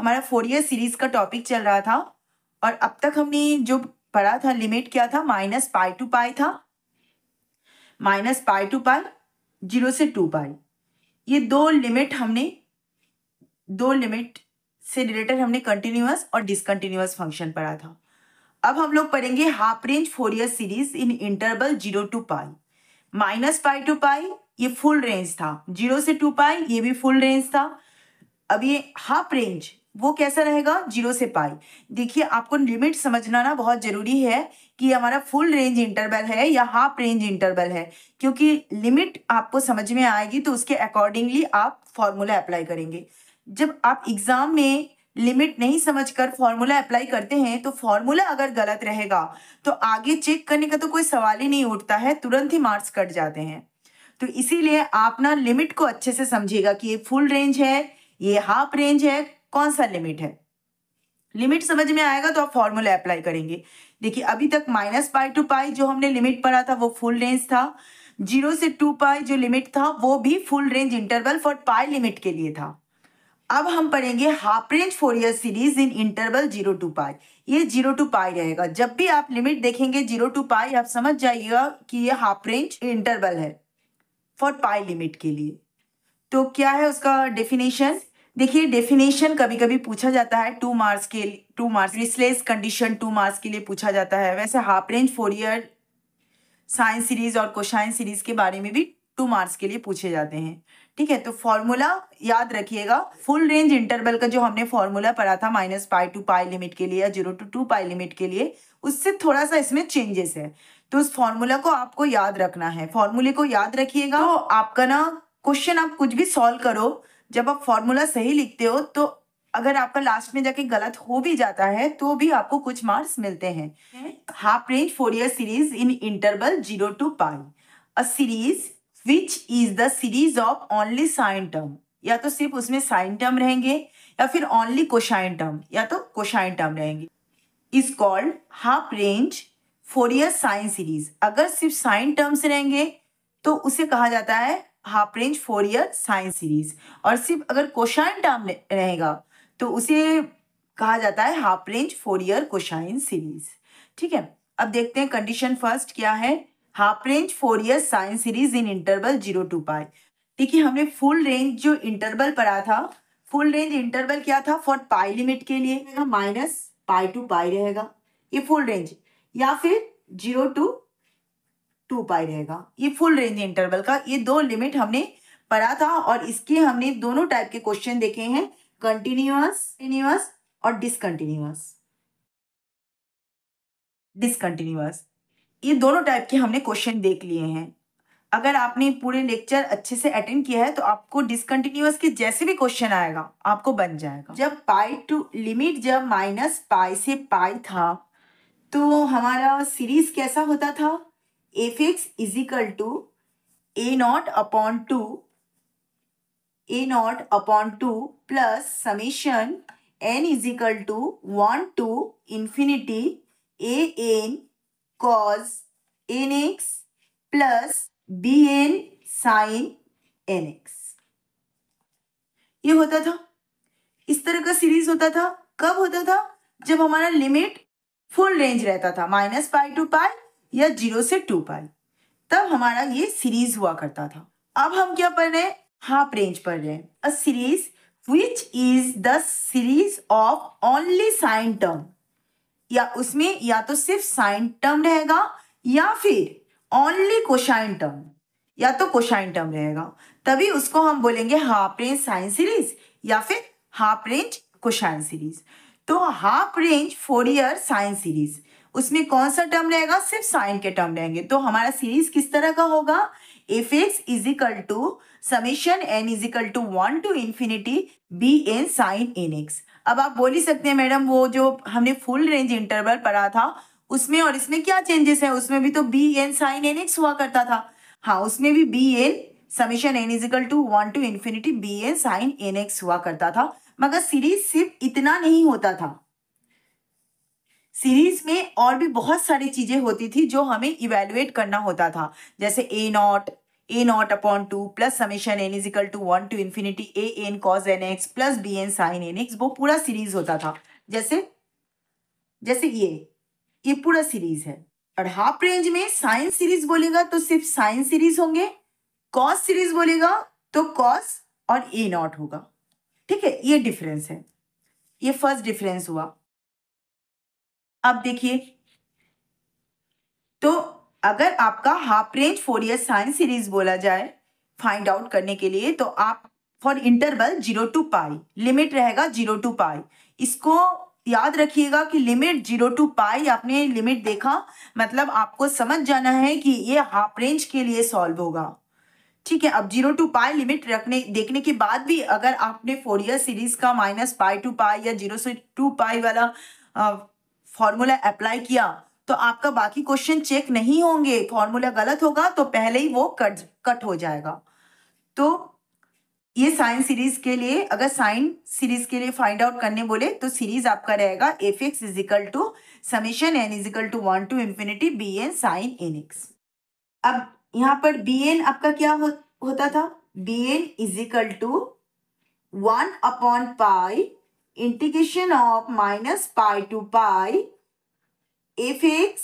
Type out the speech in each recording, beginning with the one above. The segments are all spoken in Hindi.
हमारा फोरियर सीरीज का टॉपिक चल रहा था और अब तक हमने जो पढ़ा था लिमिट क्या था, -π to π था, -π to π, 0 से 2π। ये दो लिमिट से रिलेटेड हमने कंटिन्यूअस और डिसकंटिन्यूअस फंक्शन पढ़ा था। अब हम लोग पढ़ेंगे half range Fourier series in interval 0 to π। -π to π ये फुल रेंज था, 0 से 2π ये भी फुल रेंज था। अब ये हाफ रेंज वो कैसा रहेगा, 0 से π। देखिए आपको लिमिट समझना ना बहुत जरूरी है कि हमारा फुल रेंज इंटरवल है या हाफ रेंज इंटरवल है, क्योंकि लिमिट आपको समझ में आएगी तो उसके अकॉर्डिंगली आप फॉर्मूला अप्लाई करेंगे। जब आप एग्जाम में लिमिट नहीं समझकर फॉर्मूला अप्लाई करते हैं तो फॉर्मूला अगर गलत रहेगा तो आगे चेक करने का तो कोई सवाल ही नहीं उठता है, तुरंत ही मार्क्स कट जाते हैं। तो इसीलिए आप ना लिमिट को अच्छे से समझिएगा कि ये फुल रेंज है, ये हाफ रेंज है, कौन सा लिमिट है। लिमिट समझ में आएगा तो आप फॉर्मूला अप्लाई करेंगे। देखिए अभी तक -π to π जो हमने लिमिट पढ़ा था वो फुल रेंज था, 0 से 2π जो लिमिट था वो भी full range interval for π limit के लिए था। अब हम पढ़ेंगे half range Fourier series in interval 0 to π। ये 0 to π रहेगा। जब भी आप लिमिट देखेंगे 0 to π आप समझ जाइएगा कि ये हाफ रेंज इंटरवल है फॉर π लिमिट के लिए। तो क्या है उसका डेफिनेशन, देखिए डेफिनेशन कभी कभी पूछा जाता है 2 मार्क्स रिस्लेस कंडीशन 2 मार्क्स के लिए पूछा जाता है। वैसे half range Fourier sine series और कोसाइन सीरीज के बारे में भी 2 मार्क्स के लिए पूछे जाते हैं। ठीक है, तो फॉर्मूला याद रखिएगा। फुल रेंज इंटरवल का जो हमने फॉर्मूला पढ़ा था -π to π लिमिट के लिए या 0 to 2π लिमिट के लिए, उससे थोड़ा सा इसमें चेंजेस है। तो उस फॉर्मूला को आपको याद रखना है, फॉर्मूले को याद रखिएगा। तो आपका ना क्वेश्चन आप कुछ भी सॉल्व करो, जब आप फॉर्मूला सही लिखते हो तो अगर आपका लास्ट में जाके गलत हो भी जाता है तो भी आपको कुछ मार्क्स मिलते हैं। Half range Fourier series in interval 0 to π, a series which is the series of only sine term, या तो सिर्फ उसमें साइन टर्म रहेंगे या फिर ओनली कोसाइन टर्म या तो कोसाइन टर्म रहेंगे, is called half range Fourier sine series. अगर सिर्फ साइन टर्म्स रहेंगे तो उसे कहा जाता है half range Fourier sine series, और सिर्फ अगर कोसाइन टर्म रहेगा तो उसे कहा जाता है half range Fourier cosine series. ठीक है, अब देखते हैं कंडीशन फर्स्ट क्या है, half range Fourier sine series in interval 0 to π। देखिए हमने फुल रेंज जो इंटरवल पढ़ा था, फुल रेंज इंटरवल क्या था फॉर π लिमिट के लिए -π to π रहेगा ये फुल रेंज, या फिर 0 to 2π रहेगा ये फुल रेंज इंटरवल का। ये दो लिमिट हमने पढ़ा था और इसके हमने दोनों टाइप के क्वेश्चन देखे हैं, कंटिन्यूअस और डिसकंटिन्यूअस। ये दोनों टाइप के हमने क्वेश्चन देख लिए हैं। अगर आपने पूरे लेक्चर अच्छे से अटेंड किया है तो आपको डिसकंटिन्यूअस के जैसे भी क्वेश्चन आएगा आपको बन जाएगा। जब लिमिट जब -π से π था तो हमारा सीरीज कैसा होता था, f(x) = a0/2 plus summation n = 1 to infinity an cos nx plus bn sin nx। ये होता था, इस तरह का सीरीज होता था। कब होता था, जब हमारा लिमिट फुल रेंज रहता था -π to π या 0 से 2π, तब हमारा ये सीरीज हुआ करता था। अब हम क्या पढ़ रहे हैं, हाफ रेंज पढ़ रहे हैं। अ series which is the series of only sine term, या उसमें या तो सिर्फ साइन टर्म रहेगा या फिर ओनली कोसाइन टर्म या तो कोसाइन टर्म रहेगा, तभी उसको हम बोलेंगे हाफ रेंज साइन सीरीज या फिर हाफ रेंज कोसाइन सीरीज। तो half range Fourier sine series, उसमें कौन सा टर्म रहेगा, सिर्फ साइन के टर्म रहेंगे। तो हमारा सीरीज किस तरह का होगा, f(x) = summation n = 1 to infinity bn sin nx। अब आप बोल ही सकते हैं मैडम वो जो हमने फुल रेंज इंटरवल पढ़ा था उसमें और इसमें क्या चेंजेस है, उसमें भी तो bn sin nx हुआ करता था। हाँ, उसमें भी bn summation n = 1 to infinity bn sin nx हुआ करता था, मगर सीरीज सिर्फ इतना नहीं होता था। सीरीज में और भी बहुत सारी चीजें होती थी जो हमें इवेलुएट करना होता था, जैसे a0 a naught upon 2 plus summation n is equal to 1 to infinity a n cos n x plus b n sine n x, वो पूरा सीरीज होता था। जैसे जैसे ये पूरा सीरीज है। और हाफ रेंज में साइन सीरीज बोलेगा तो सिर्फ साइन सीरीज होंगे, कॉस सीरीज बोलेगा तो कॉस और ए नॉट होगा। ठीक है, ये डिफरेंस है, ये फर्स्ट डिफरेंस हुआ। अब देखिए, तो अगर आपका half range Fourier sine series बोला जाए फाइंड आउट करने के लिए, तो आप for interval 0 to pi, limit रहेगा 0 टू पाई। इसको याद रखिएगा कि लिमिट 0 टू पाई, आपने लिमिट देखा मतलब आपको समझ जाना है कि ये हाफ रेंज के लिए सॉल्व होगा। ठीक है, अब 0 टू पाई लिमिट देखने के बाद भी अगर आपने फोरियर सीरीज का -π टू पाई या 0 से 2 पाई वाला फॉर्मूला अप्लाई किया तो आपका बाकी क्वेश्चन चेक नहीं होंगे, फॉर्मूला गलत होगा तो पहले ही वो कट हो जाएगा। तो ये साइन सीरीज के लिए, अगर साइन सीरीज के लिए फाइंड आउट करने बोले तो सीरीज आपका रहेगा f x is equal to summation n is equal to 1 to infinity b n sine n x. अब यहाँ पर बी एन आपका क्या होता था, b n is equal to 1 upon pi integration of -π to pi f x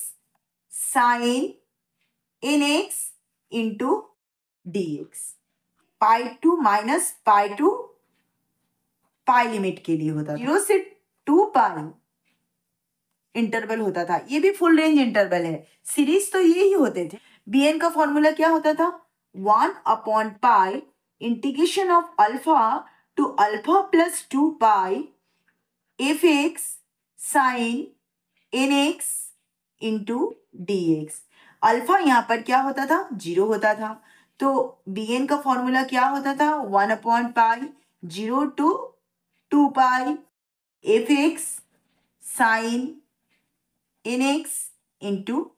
sine n x into d x. Pi to pi limit के लिए होता था, 0 से 2 पाई इंटरवल होता था, ये भी फुल रेंज इंटरवल है। सीरीज तो ये ही होते थे। bn का फॉर्मूला क्या होता था, 1 upon pi integration of alpha to alpha plus 2 pi f x sine n x into d x. Alpha यहाँ पर क्या होता था, 0 होता था, तो bn का फॉर्मूला क्या होता था, 1 upon pi 0 to 2 pi f x sine n x into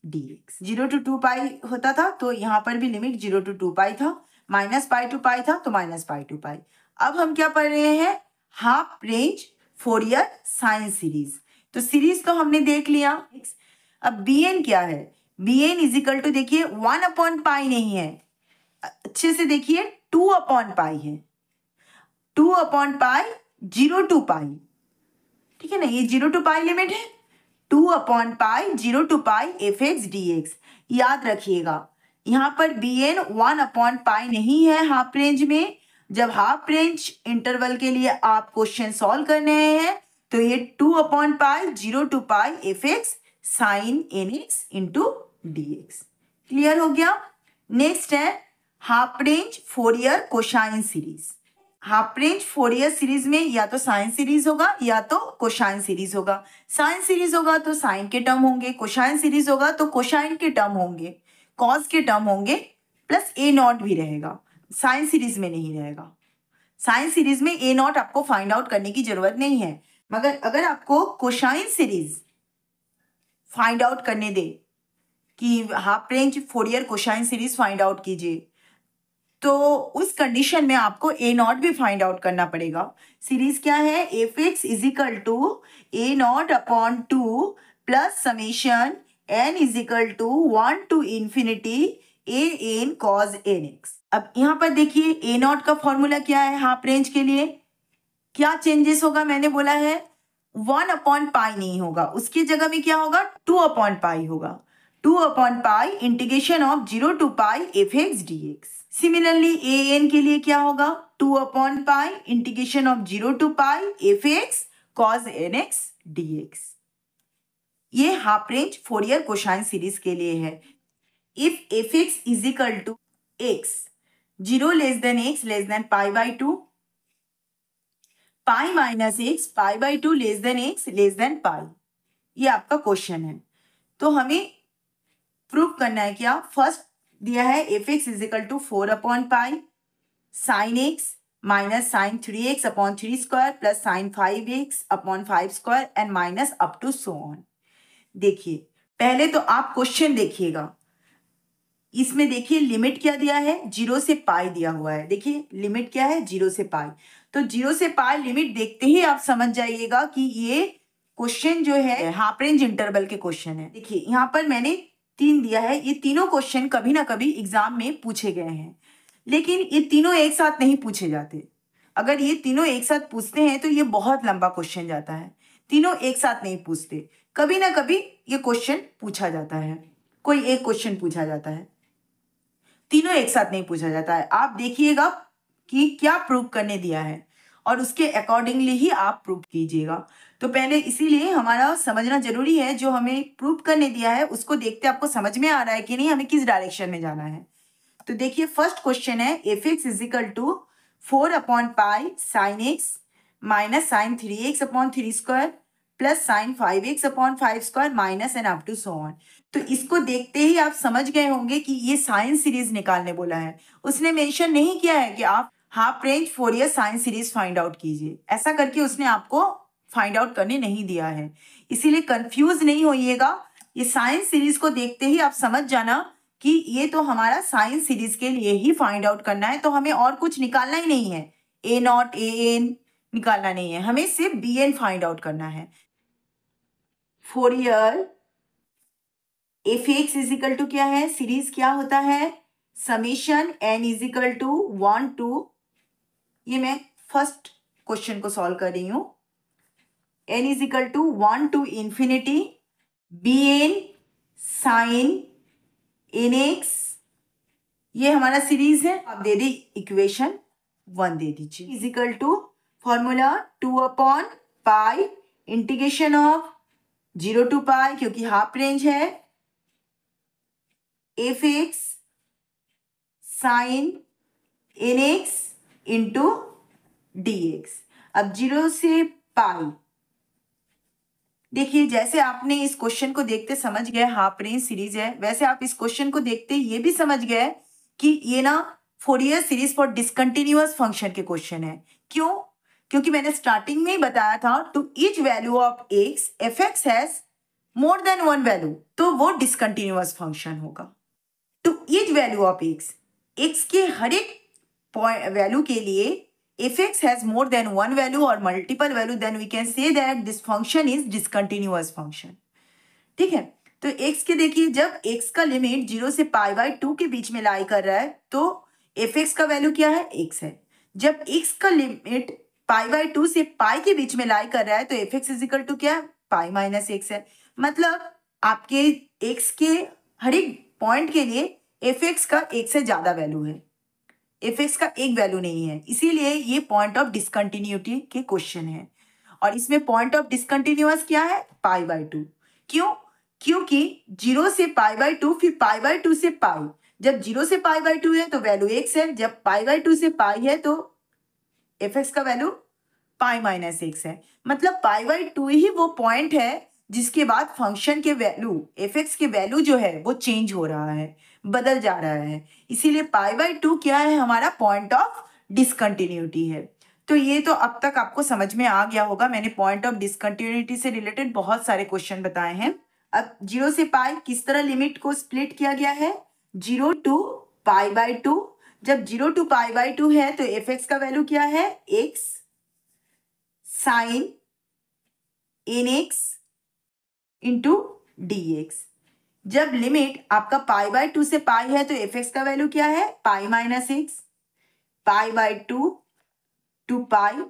d x. 0 to 2 pi होता था तो यहाँ पर भी लिमिट 0 टू 2 पाई था, -π टू पाई था तो -π टू पाई। अब हम क्या पढ़ रहे हैं, half range Fourier sine series. तो सीरीज तो हमने देख लिया। अब bn क्या है, bn इज इक्वल टू, देखिए 1 अपॉन पाई नहीं है, अच्छे से देखिए 2 अपॉन पाई है, 2 अपॉन पाई 0 टू पाई। ठीक है ना, ये 0 टू पाई लिमिट है, 2 upon pi 0 to pi f x d x. याद रखिएगा यहाँ पर bn 1 अपॉन पाई नहीं है हाफ रेंज में। जब हाफ रेंज इंटरवल के लिए आप क्वेश्चन सॉल्व करने हैं तो ये 2 upon pi 0 to pi f x sine n x into d x. Clear हो गया। नेक्स्ट है half range Fourier cosine series. Half range Fourier series में या तो साइन सीरीज होगा या तो कोसाइन सीरीज होगा। साइन सीरीज होगा तो साइन के टर्म होंगे, कोसाइन सीरीज होगा तो कोसाइन के टर्म होंगे, कॉस के टर्म होंगे, प्लस ए नॉट भी रहेगा। साइन सीरीज में नहीं रहेगा। साइन सीरीज में ए नॉट आपको फाइंड आउट करने की जरूरत नहीं है, मगर अगर आपको कोसाइन सीरीज फाइंड आउट करने दे कि half range Fourier cosine series find out कीजिए, तो उस कंडीशन में आपको ए नॉट भी फाइंड आउट करना पड़ेगा। सीरीज क्या है, f x is equal to a naught upon 2 plus summation n is equal to 1 to infinity a n cos n x. अब यहाँ पर देखिए ए नॉट का फॉर्मूला क्या है हाफ रेंज के लिए, क्या चेंजेस होगा, मैंने बोला है 1 अपॉन पाई नहीं होगा, उसकी जगह में क्या होगा, 2 अपॉन पाई होगा। 2 upon pi integration of 0 to pi f x d x. Similarly a n के लिए क्या होगा, 2 upon pi integration of 0 to pi f x cos n x d x. ये half range Fourier cosine series के लिए है। If f x is equal to x 0 less than x less than π/2, pi minus x π/2 less than x less than पाई, ये आपका क्वेश्चन है। तो हमें प्रूव करना है क्या, फर्स्ट दिया है f x is equal to 4 upon pi sine x minus sine 3x upon 3 square plus sine 5x upon 5 square and minus up to so on. देखिए पहले तो आप क्वेश्चन देखिएगा, इसमें देखिए लिमिट क्या दिया है, 0 से पाई दिया हुआ है। देखिए लिमिट क्या है, 0 से पाई। तो 0 से पाई लिमिट देखते ही आप समझ जाइएगा कि ये क्वेश्चन जो है हाफ रेंज इंटरवल के क्वेश्चन है। देखिए यहाँ पर मैंने 3 दिया है। ये तीनों क्वेश्चन कभी ना कभी एग्जाम में पूछे गए हैं, लेकिन ये तीनों एक साथ नहीं पूछे जाते। अगर ये तीनों एक साथ पूछते हैं तो ये बहुत लंबा क्वेश्चन जाता है। तीनों एक साथ नहीं पूछते, कभी ना कभी ये क्वेश्चन पूछा जाता है, कोई एक क्वेश्चन पूछा जाता है, तीनों एक साथ नहीं पूछा जाता है। आप देखिएगा कि क्या प्रूव करने दिया है और उसके अकॉर्डिंगली ही आप प्रूव कीजिएगा। तो पहले इसीलिए हमारा समझना जरूरी है, जो हमें प्रूव करने दिया है उसको देखते आपको समझ में आ रहा है कि नहीं, हमें किस डायरेक्शन में जाना है। तो देखिए फर्स्ट क्वेश्चन है f x is equal to 4/पाई sine x minus sine 3x upon 3 square plus sine 5x upon 5 square minus and up to so on. तो इसको देखते ही आप समझ गए होंगे कि ये साइन सीरीज निकालने बोला है। उसने मेंशन नहीं किया है कि आप half range Fourier sine series find out कीजिए, ऐसा करके उसने आपको फाइंड आउट करने नहीं दिया है। इसीलिए कंफ्यूज नहीं होइएगा, ये साइन सीरीज को देखते ही आप समझ जाना कि ये तो हमारा साइन सीरीज के लिए ही फाइंड आउट करना है, तो हमें और कुछ निकालना ही नहीं है, ए नॉट ए एन निकालना नहीं है, हमें सिर्फ बी एन फाइंड आउट करना है। Fourier f x is equal to क्या है, सीरीज क्या होता है, summation n is equal to 1 to, ये मैं फर्स्ट क्वेश्चन को सॉल्व कर रही हूं, n is equal to 1 to infinity b n sine n x, ये हमारा सीरीज है। आप दे दी इक्वेशन 1 दे दीजिए, इज इक्वल टू फॉर्मूला 2/पाई इंटीग्रेशन ऑफ 0 to पाई, क्योंकि हाफ रेंज है, f x sine n x into d x. अब 0 से पाई, देखिए जैसे आपने इस क्वेश्चन को देखते समझ गए हाफ रेंज सीरीज है, वैसे आप इस क्वेश्चन को देखते ये भी समझ गए कि ये ना Fourier series for discontinuous function के क्वेश्चन है। क्यों? क्योंकि मैंने स्टार्टिंग में ही बताया था to each value of x f x has more than 1 value, तो वो डिसकंटिन्यूअस फंक्शन होगा। To each value of x, x के हर एक वैल्यू के लिए if x has more than one value or multiple value, then we can say that this function is discontinuous function। ठीक है, तो x के देखिए जब x का लिमिट 0 से π/2 के बीच में लाई कर रहा है तो f(x) का वैल्यू क्या है, x है। जब x का लिमिट π/2 से पाई के बीच में लाई कर रहा है तो f(x) इज इक्वल टू क्या है, पाई माइनस x है। मतलब आपके x के हर एक पॉइंट के लिए f(x) का एक से ज्यादा वैल्यू है, एफ एक्स का एक वैल्यू नहीं है, इसीलिए ये पॉइंट ऑफ डिसकंटिन्यूटी के क्वेश्चन है। और इसमें पॉइंट ऑफ डिसकंटिन्यूअस क्या है, π/2। क्यों? क्योंकि 0 से π/2 फिर π/2 से पाई, जब 0 से π/2 है तो वैल्यू x है, जब π/2 से पाई है तो एफ एक्स का वैल्यू पाई माइनस x है। मतलब π/2 ही वो पॉइंट है जिसके बाद फंक्शन के वैल्यू एफ एक्स के वैल्यू जो है वो चेंज हो रहा है, बदल जा रहा है। इसीलिए π/2 क्या है, हमारा पॉइंट ऑफ डिसकंटिन्यूटी है। तो ये तो अब तक आपको समझ में आ गया होगा, मैंने पॉइंट ऑफ डिसकंटिन्यूटी से रिलेटेड बहुत सारे क्वेश्चन बताए हैं। अब 0 से पाई किस तरह लिमिट को स्प्लिट किया गया है, 0 to π/2। जब 0 to π/2 है तो एफ एक्स का वैल्यू क्या है, x sine n x into d x. जब लिमिट आपका π/2 से पाई है तो एफ एक्स का वैल्यू क्या है, pi minus x. π/2 to pi,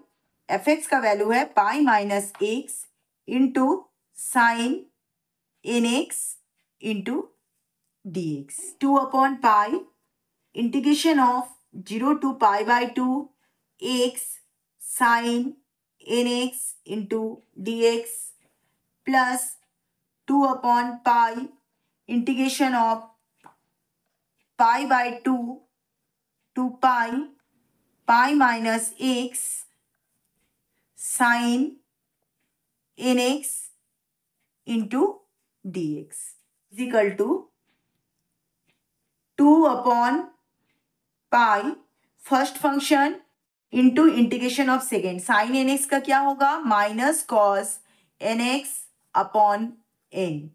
f x का वैल्यू है pi minus x into sine n x into d x. 2/पाई integration of 0 to π/2 x sine n x into d x plus 2/पाई integration of π/2 to pi minus x sine n x into d x is equal to 2/पाई first function into integration of second, sine n x का क्या होगा, minus cos n x upon n.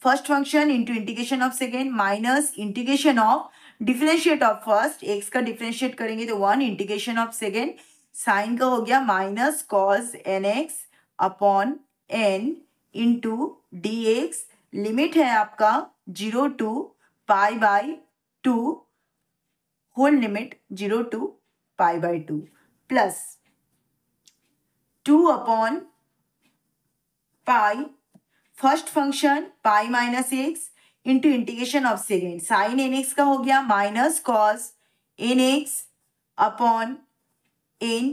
First function into integration of second minus integration of differentiate of first, x का डिफरेंशिएट करेंगे तो 1 इंटीग्रेशन ऑफ सेकेंड, साइन का हो गया minus cos n x upon n into d x. Limit है आपका 0 to pi by 2 whole limit 0 to pi by 2 plus 2 upon pi first function pi minus x into integration of second sine n x का हो गया minus cos n x upon n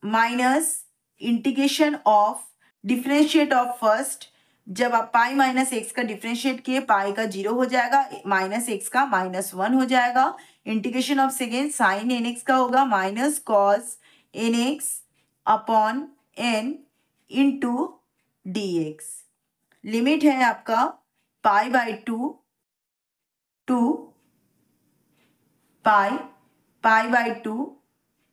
minus integration of differentiate of first जब आप पाई माइनस एक्स का डिफरेंशिएट किए पाई का 0 हो जाएगा माइनस एक्स का -1 हो जाएगा integration of second sine n x का होगा minus cos n x upon n into d x limit है आपका pi by 2 to pi pi by 2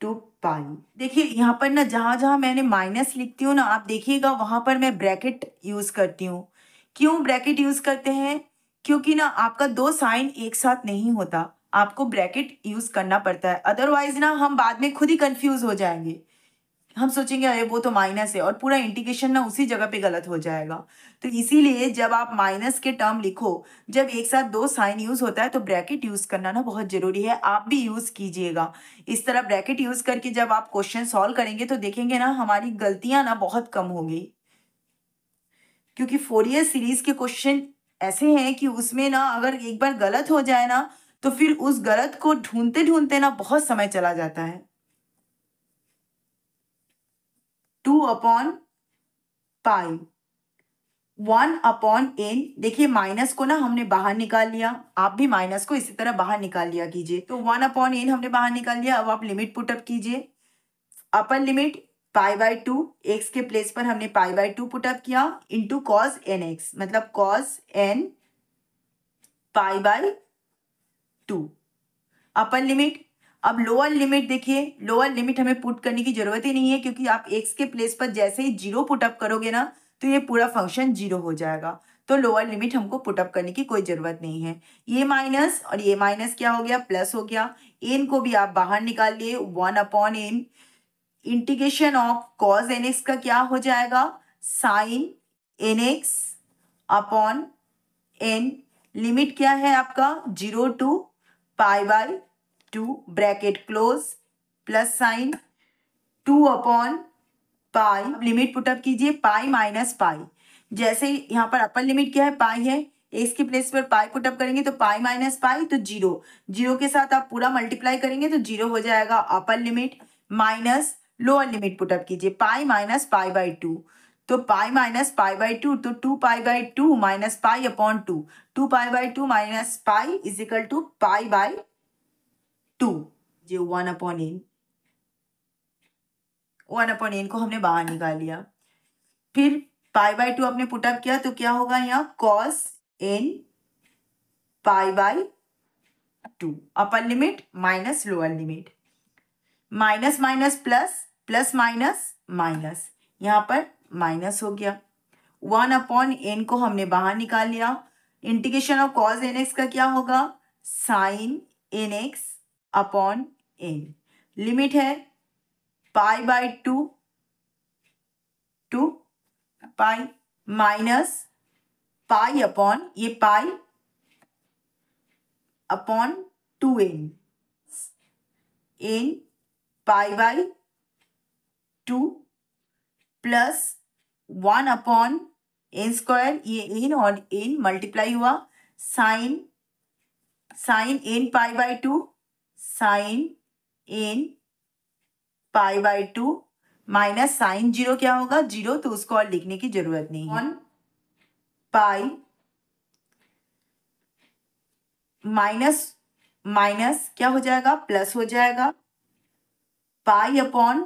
to pi. देखिए यहाँ पर ना जहाँ जहाँ मैंने माइनस लिखती हूँ ना आप देखिएगा वहाँ पर मैं ब्रैकेट यूज़ करती हूँ। क्यों ब्रैकेट यूज़ करते हैं? क्योंकि ना आपका दो साइन एक साथ नहीं होता, आपको ब्रैकेट यूज़ करना पड़ता है, अदरवाइज ना हम बाद में खुद ही कंफ्यूज हो जाएंगे। हम सोचेंगे अरे वो तो माइनस है और पूरा इंटीग्रेशन ना उसी जगह पे गलत हो जाएगा। तो इसीलिए जब आप माइनस के टर्म लिखो, जब एक साथ दो साइन यूज होता है तो ब्रैकेट यूज करना ना बहुत जरूरी है, आप भी यूज कीजिएगा। इस तरह ब्रैकेट यूज करके जब आप क्वेश्चन सॉल्व करेंगे तो देखेंगे ना हमारी गलतियां ना बहुत कम होंगी, क्योंकि फोरियर सीरीज के क्वेश्चन ऐसे हैं कि उसमें ना अगर एक बार गलत हो जाए ना तो फिर उस गलत को ढूंढते ढूंढते ना बहुत समय चला जाता है। 2 अपॉन पाई 1 अपॉन एन, देखिए माइनस को ना हमने बाहर निकाल लिया, आप भी माइनस को इसी तरह बाहर निकाल लिया कीजिए। तो 1 अपॉन एन हमने बाहर निकाल लिया। अब आप लिमिट पुटअप कीजिए। Upper limit pi by 2, x के प्लेस पर हमने पाई बाई 2 पुटअप किया इंटू कॉस एन एक्स, मतलब cos n pi by 2 upper limit. अब लोअर लिमिट देखिए, लोअर लिमिट हमें पुट करने की जरूरत ही नहीं है, क्योंकि आप एक्स के प्लेस पर जैसे ही 0 पुटअप करोगे ना तो ये पूरा फंक्शन 0 हो जाएगा, तो लोअर लिमिट हमको पुटअप करने की कोई जरूरत नहीं है। ये माइनस और ये माइनस क्या हो गया, प्लस हो गया। एन को भी आप बाहर निकाल लिए, 1 upon n integration of cos n x का क्या हो जाएगा, sine n x upon n. Limit क्या है आपका 0 to pi by 2 bracket close plus sine 2 upon pi. Limit put up कीजिए पाई माइनस पाई, जैसे यहाँ पर अपर लिमिट क्या है, पाई है, एक्स के प्लेस पर पाई पुटअप करेंगे तो पाई माइनस पाई तो 0, 0 के साथ आप पूरा मल्टीप्लाई करेंगे तो 0 हो जाएगा अपर limit, minus lower limit put up कीजिए पाई माइनस पाई बाई 2, तो पाई माइनस पाई बाई 2 तो 2 pi by 2 minus pi upon 2, 2 pi by 2 minus pi is equal to pi by 2। जो 1 अपॉन एन, 1 अपॉन एन को हमने बाहर निकाल लिया। फिर पाई बाई 2 आपने पुटअप किया तो क्या होगा यहाँ cos n pi by 2 upper limit minus lower limit, minus minus plus, plus minus minus, यहाँ पर माइनस हो गया। 1 अपॉन एन को हमने बाहर निकाल लिया। Integration of cos n x का क्या होगा, sine n x upon n. Limit है pi by 2 to pi minus pi upon ये pi upon 2n, n pi by 2 plus 1 upon n square, ये एन और एन मल्टीप्लाई हुआ, sine sine n pi by 2 sine n pi by 2 minus sine 0 क्या होगा 0, तो उसको और लिखने की जरूरत नहीं है। 1 पाई माइनस माइनस क्या हो जाएगा, प्लस हो जाएगा, पाई अपॉन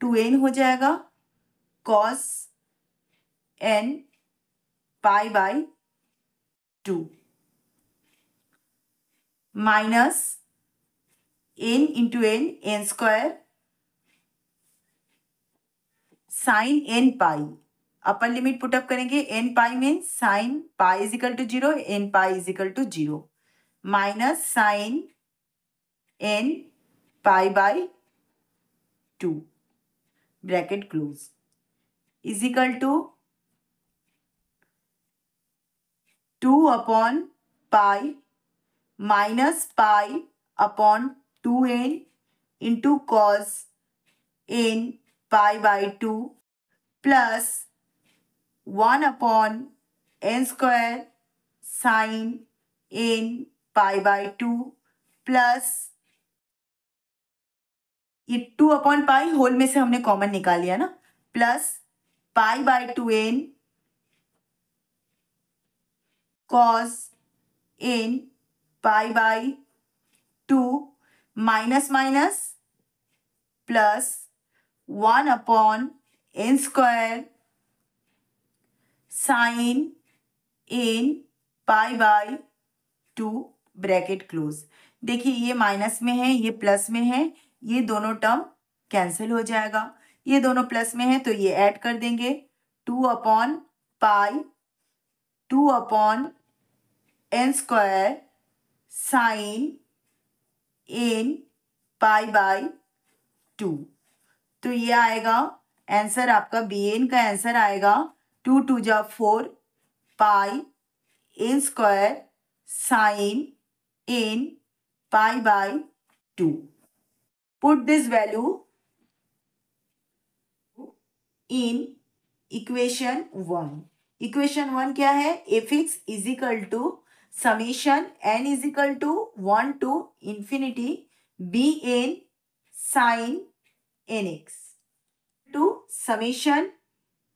2n हो जाएगा, cos n pi by 2 minus n into n square sine n pi. Upper limit put up करेंगे, n pi means sine pi is equal to 0, n pi is equal to 0 minus sine n pi by 2 bracket close is equal to 2 upon pi minus pi upon 2n into cos n pi by 2 plus 1 upon n square sine n pi by 2 plus ये 2 अपॉन पाई होल में से हमने कॉमन निकाल लिया ना, plus pi by 2n cos n pi by 2 minus minus plus 1 upon n square sine n pi by 2 bracket close. देखिए ये माइनस में है, ये प्लस में है, ये दोनों टर्म कैंसिल हो जाएगा। ये दोनों प्लस में है तो ये ऐड कर देंगे 2 upon pi 2 upon n square sine n pi by 2। तो ये आएगा आंसर आपका bn का आंसर आएगा 2 2 जा 4 pi n square sine n pi by 2। Put this value in equation 1। Equation 1 क्या है? fx is equal to summation n is equal to 1 to infinity bn sine nx to summation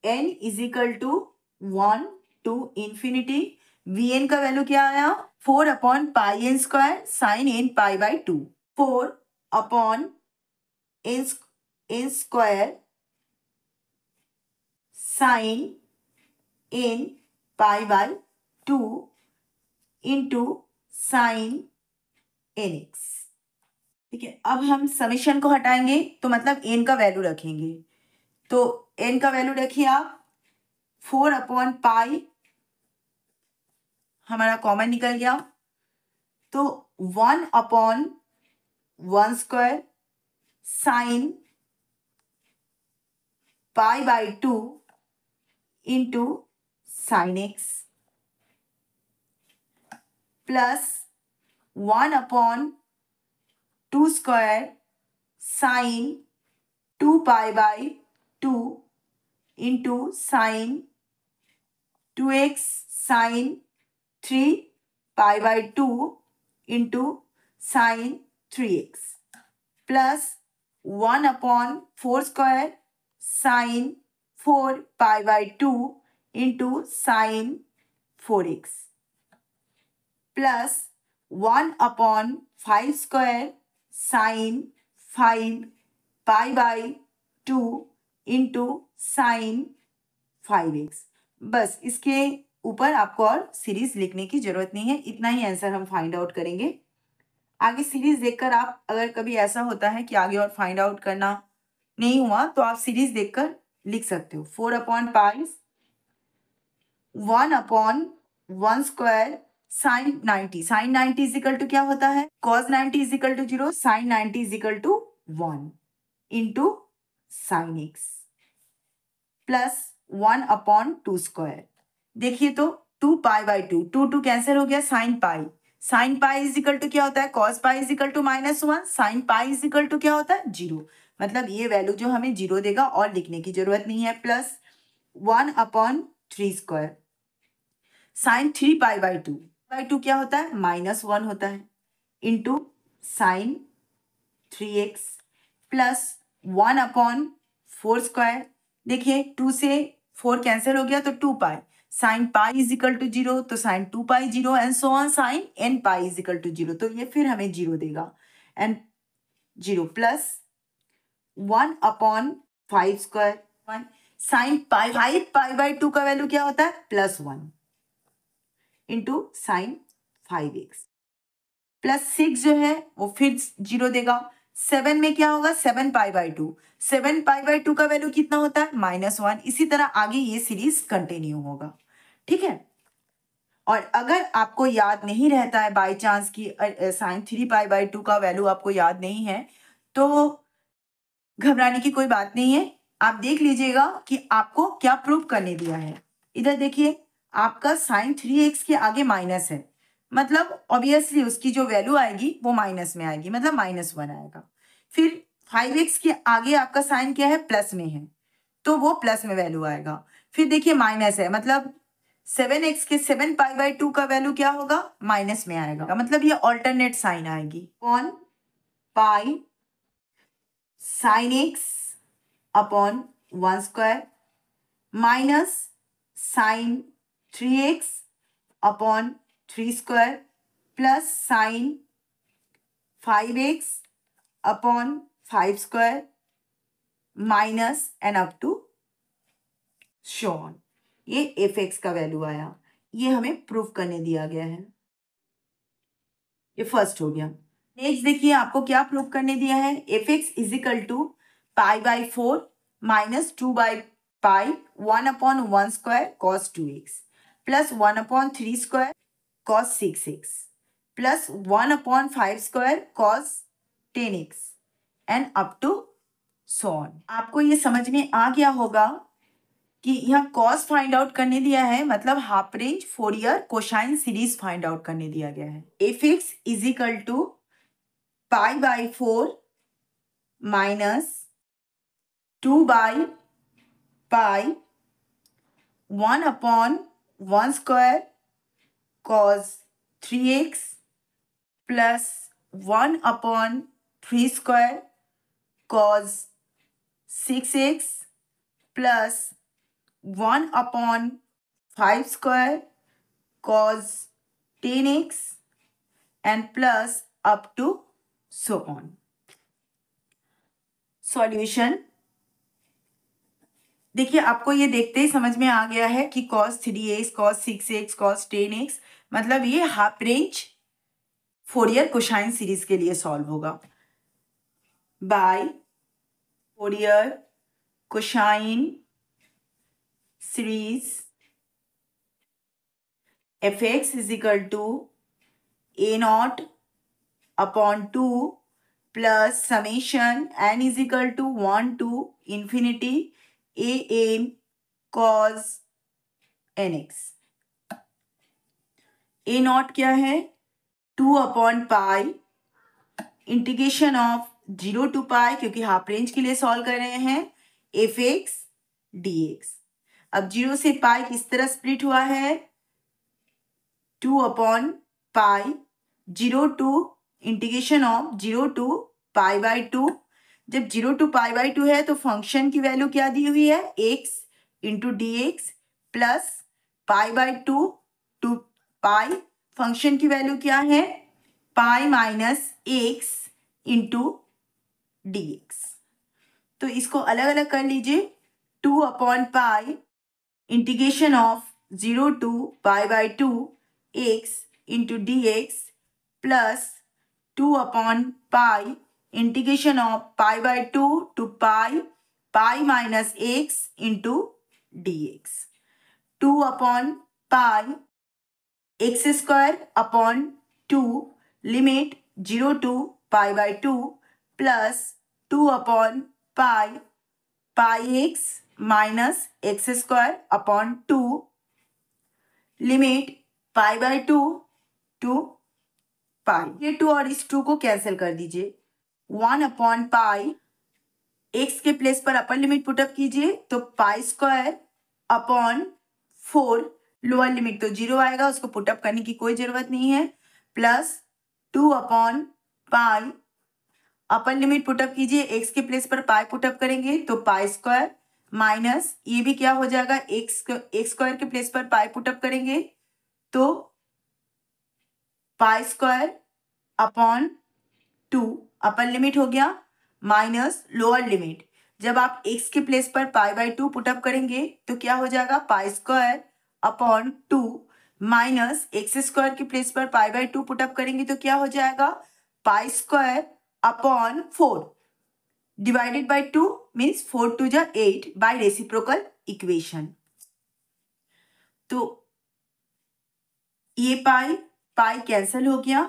n is equal to 1 to infinity vn का वैल्यू क्या आया? 4 upon pi n square sine n pi by 2। 4 upon n square sine n pi by 2 into sign nx। ठीक है, अब हम समीशन को हटाएंगे तो मतलब n का वैल्यू रखेंगे। तो n का वैल्यू रखिए आप 4 अपॉन पाई, हमारा कॉमन निकल गया, तो 1 upon 1 square sine pi by 2 into sine x plus 1 upon 2 square sine 2 pi by 2 into sine 2x sine 3 pi by 2 into sine 3x plus 1 upon 4 square sine 4 pi by 2 into sine 4x plus 1 upon 5 square sine 5 pi by 2 into sine 5x। बस इसके ऊपर आपको और सीरीज लिखने की जरूरत नहीं है, इतना ही आंसर हम फाइंड आउट करेंगे। आगे सीरीज देखकर आप, अगर कभी ऐसा होता है कि आगे और फाइंड आउट करना नहीं हुआ तो आप सीरीज देखकर लिख सकते हो। 4 upon pi 1 upon 1 square sine 90, sine 90 is equal to क्या होता है? Cos 90 is equal to 0, sine 90 is equal to 1 into sine x plus 1 upon 2 square. देखिए तो 2 पाई बाई 2, 2 2 कैंसिल हो गया, sine pi, sine pi is equal to क्या होता है? Cos pi is equal to -1, sine pi is equal to क्या होता है? 0। मतलब ये वैल्यू जो हमें 0 देगा और लिखने की जरूरत नहीं है। Plus 1 upon 3 square sine 3 pi by 2, by 2 क्या होता है? -1 होता है into sine 3x plus 1 upon 4 square. देखिए 2 से 4 कैंसिल हो गया तो 2 pi, sine pi is equal to 0 तो sine 2 pi 0 and so on sine n pi is equal to 0, तो ये फिर हमें 0 देगा and 0 plus 1 upon 5 square 1 sine pi 5 pi by 2 का वैल्यू क्या होता है? +1 इंटू साइन 5x प्लस 6 जो है वो फिर 0 देगा। 7 में क्या होगा? 7 पाई बाई 2, 7 पाई बाई 2 का वैल्यू कितना होता है? -1। इसी तरह आगे ये सीरीज कंटिन्यू होगा। ठीक है, और अगर आपको याद नहीं रहता है बाई चांस की साइन 3 पाई बाई 2 का वैल्यू आपको याद नहीं है तो घबराने की कोई बात नहीं है। आप देख लीजिएगा कि आपको क्या प्रूव करने दिया है। इधर देखिए आपका साइन 3x के आगे माइनस है, मतलब ऑब्वियसली उसकी जो वैल्यू आएगी वो माइनस में आएगी, मतलब -1 आएगा। फिर 5x के आगे आपका साइन क्या है, प्लस में है, तो वो प्लस में वैल्यू आएगा। फिर देखिए माइनस है, मतलब 7x के 7π/2 का वैल्यू क्या होगा, माइनस में आएगा, मतलब ये ऑल्टरनेट साइन आएगी। Upon pi sine x upon 1² minus sine 3x upon 3² plus sine 5x upon 5² minus and up to so on. ये fx का वैल्यू आया, ये हमें प्रूफ करने दिया गया है। ये फर्स्ट हो गया। नेक्स्ट देखिए आपको क्या प्रूफ करने दिया है, fx is equal to π/4 minus 2/π 1/1² cos 2x plus 1/3² cos 6x plus 1/5² cos 10x and up to so on. आपको ये समझ में आ गया होगा कि यहाँ कॉस फाइंड आउट करने दिया है, मतलब half range Fourier cosine series find out करने दिया गया है। fx is equal to π/4 minus 2/π 1/1² cos 3x plus 1/3² cos 6x plus 1/5² cos 10x and plus up to so on. Solution देखिए आपको ये देखते ही समझ में आ गया है कि cos 3x, cos 6x, cos 10x मतलब ये half range Fourier cosine series के लिए सॉल्व होगा by Fourier cosine series fx is equal to a0 upon 2 plus summation n is equal to 1 to infinity an cos nx। a0 क्या है, 2/π इंटीग्रेशन ऑफ 0 to π, क्योंकि हाफ रेंज के लिए सॉल्व कर रहे हैं, fx dx। अब 0 से π किस तरह स्प्लिट हुआ है, 2/π 0 to इंटीग्रेशन ऑफ 0 to π/2। जब 0 to π/2 है तो फंक्शन की वैल्यू क्या दी हुई है, x into dx plus π/2 to π, function की वैल्यू क्या है, π माइनस x इंटू dx। तो इसको अलग अलग कर लीजिए, 2/π integration of 0 to π/2 x into dx plus 2/π integration of π/2 to π minus x into dx। 2/π x²/2 limit 0 to π/2 plus 2/π πx minus x²/2 limit π/2 to π। ये 2 और इस 2 को कैंसिल कर दीजिए, 1/π x के प्लेस पर अपर लिमिट पुटअप कीजिए तो π²/4 लोअर लिमिट तो 0 आएगा, उसको पुटअप करने की कोई जरूरत नहीं है, प्लस 2/π अपर लिमिट पुटअप कीजिए, x के प्लेस पर पाई पुटअप करेंगे तो π² माइनस ये भी क्या हो जाएगा, x² के प्लेस पर पाई पुटअप करेंगे तो π²/2 अपर लिमिट हो गया माइनस लोअर लिमिट, जब आप x के प्लेस पर π/2 पुटअप करेंगे तो क्या हो जाएगा, π²/2 माइनस x² के प्लेस पर π/2 पुटअप करेंगे तो क्या हो जाएगा, π²/4 डिवाइडेड बाय 2 मीन्स 4 2 जा 8 बाय रेसिप्रोकल इक्वेशन। तो ये पाई कैंसिल हो गया,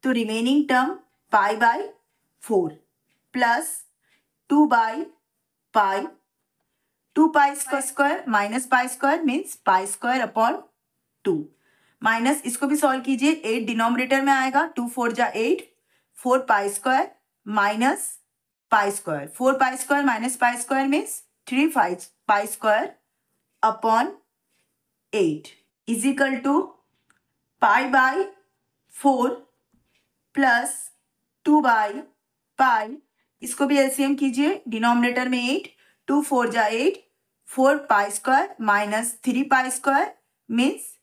तो remaining term π/4 plus 2/π 2 pi square minus pi square means pi square upon 2 minus, इसको भी सॉल्व कीजिए, 8 डिनोमिनेटर में आएगा, 2 4 जा 8, 4 pi square minus pi square, 4 pi square minus pi square means 3 pi square upon 8 is equal to pi by 4 plus 2 by pi, इसको भी एलसीएम कीजिए, डिनोमिनेटर में 8, 2 4 जा 8, 4 pi square minus 3 pi square means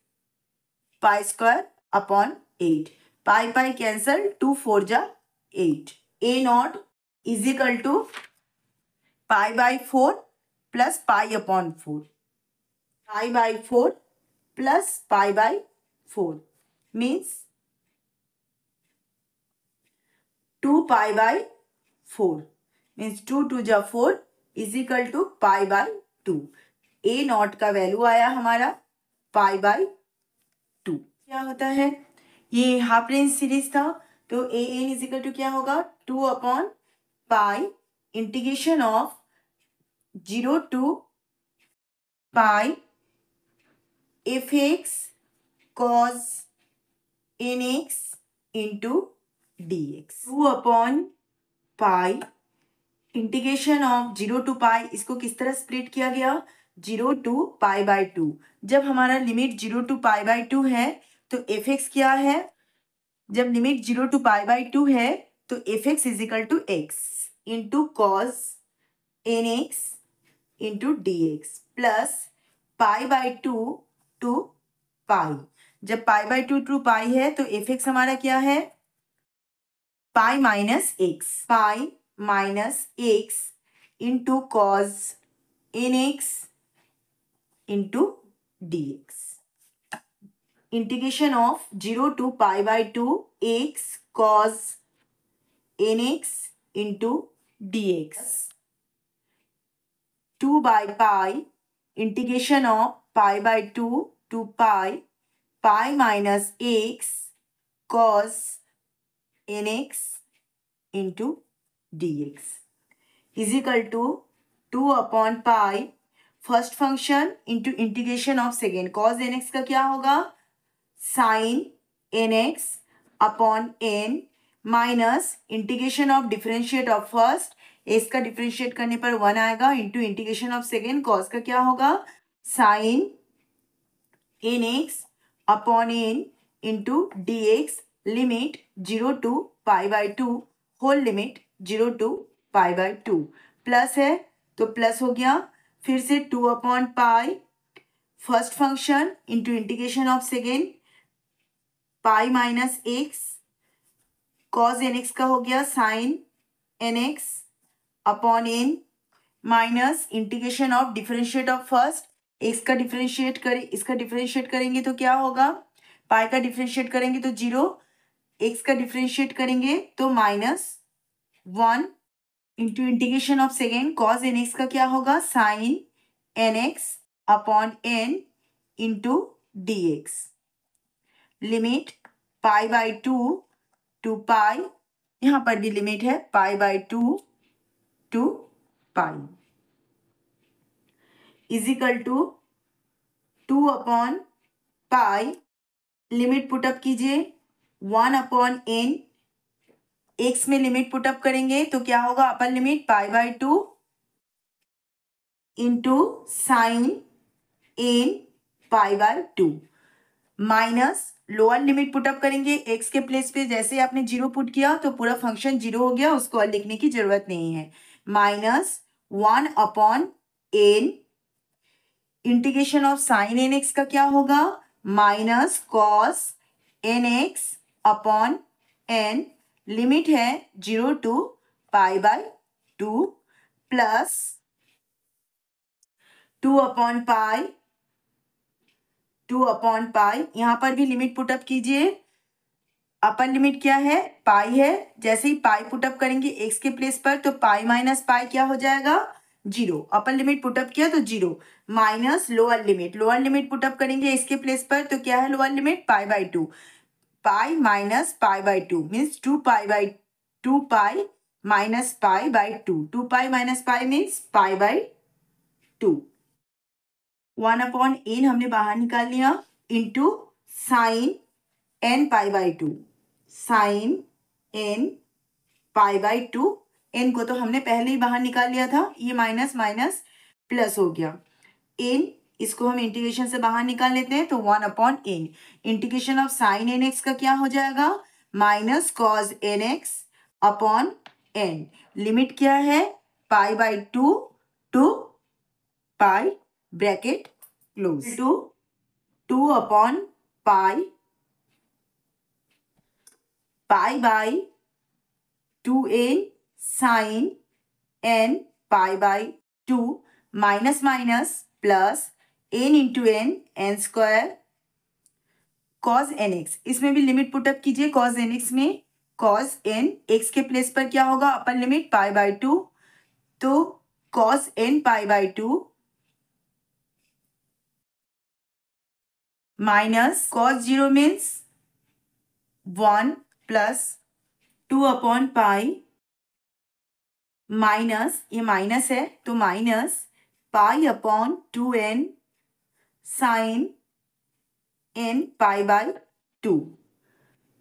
pi square upon 8, pi pi cancel, 2 4 जा 8, a naught is equal to pi by 4 plus pi upon 4, pi by 4 plus pi by 4 means 2 pi by 4 means 2 2 जा 4 is equal to pi by 2, a naught का वैल्यू आया हमारा पाई बाई 2। क्या होता है, ये हाफ रेंज सीरीज था, तो a n is equal to क्या होगा, 2 upon pi integration of 0 to pi f x cos n x into d x, 2 upon pi integration of 0 to pi, इसको किस तरह स्प्लिट किया गया, 0 टू पाई बाई 2, जब हमारा लिमिट 0 टू पाई बाई 2 है तो एफ एक्स क्या है, जब लिमिट 0 टू पाई बाई 2 है तो f x is equal to x into cos n x into d x plus pi by 2 to pi, जब पाई बाई 2 टू पाई है तो एफ एक्स हमारा क्या है, pi minus x, pi minus x into cos n x into d x, integration of 0 to pi by 2 x cos n x into d x, 2 by pi integration of pi by 2 to pi minus x cos n x into d x is equal to 2 upon pi first function into integration of second, cos n x का क्या होगा, sine n x upon n minus integration of differentiate of first, s का डिफरेंशिएट करने पर 1 आएगा into integration of second, cos का क्या होगा, sine n x upon n into d x, limit 0 to pi by 2 whole limit 0 to pi by 2, plus है तो प्लस हो गया, फिर से 2 upon pi first function into integration of second, pi minus x cos n x का हो गया sign n x upon n minus integration of differentiate of first, x का डिफरेंशिएट करें, इसका डिफरेंशिएट करेंगे तो क्या होगा, पाई का डिफरेंशिएट करेंगे तो 0, एक्स का डिफरेंशिएट करेंगे तो -1 into integration of second, cos n x का क्या होगा, sine n x upon n into d x, limit pi by 2 to pi, यहाँ पर भी लिमिट है pi by 2 to pi is equal to 2 upon pi, limit put up कीजिए 1 अपॉन एन, एक्स में लिमिट पुटअप करेंगे तो क्या होगा, upper limit pi by 2 into sine n pi by 2 minus lower limit put up करेंगे, एक्स के प्लेस पे जैसे आपने 0 पुट किया तो पूरा फंक्शन 0 हो गया, उसको और लिखने की जरूरत नहीं है, -1 upon n integration of sine n x का क्या होगा, minus cos n x upon n, limit है 0 to pi by 2 plus 2 upon pi, 2 upon pi, यहाँ पर भी लिमिट पुटअप कीजिए, अपर लिमिट क्या है, पाई है, जैसे ही पाई पुटअप करेंगे एक्स के प्लेस पर तो पाई माइनस पाई क्या हो जाएगा, 0, अपर लिमिट पुटअप किया तो 0, माइनस लोअर लिमिट पुटअप करेंगे इसके प्लेस पर तो क्या है lower limit, pi by 2, pi minus pi by 2 means 2 pi by 2 pi minus pi by 2, 2 pi minus pi means pi by 2। 1/n हमने बाहर निकाल लिया into sine n pi by 2, sine n pi by 2। n को तो हमने पहले ही बाहर निकाल लिया था, ये माइनस माइनस प्लस हो गया। n इसको हम इंटीग्रेशन से बाहर निकाल लेते हैं तो 1/n integration of sign nx का क्या हो जाएगा, minus cos nx upon n। Limit क्या है, pi by 2 to pi bracket close to 2/पाई pi by 2n sine n pi by 2 minus minus plus n into n square cos nx। इसमें भी लिमिट पुटअप कीजिए, कॉज nx में कॉज n x के प्लेस पर क्या होगा, अपर लिमिट पाई बाई 2, तो cos n pi by 2 minus cos 0 means 1 plus 2/पाई माइनस, ये माइनस है तो minus pi upon 2n sine n pi by 2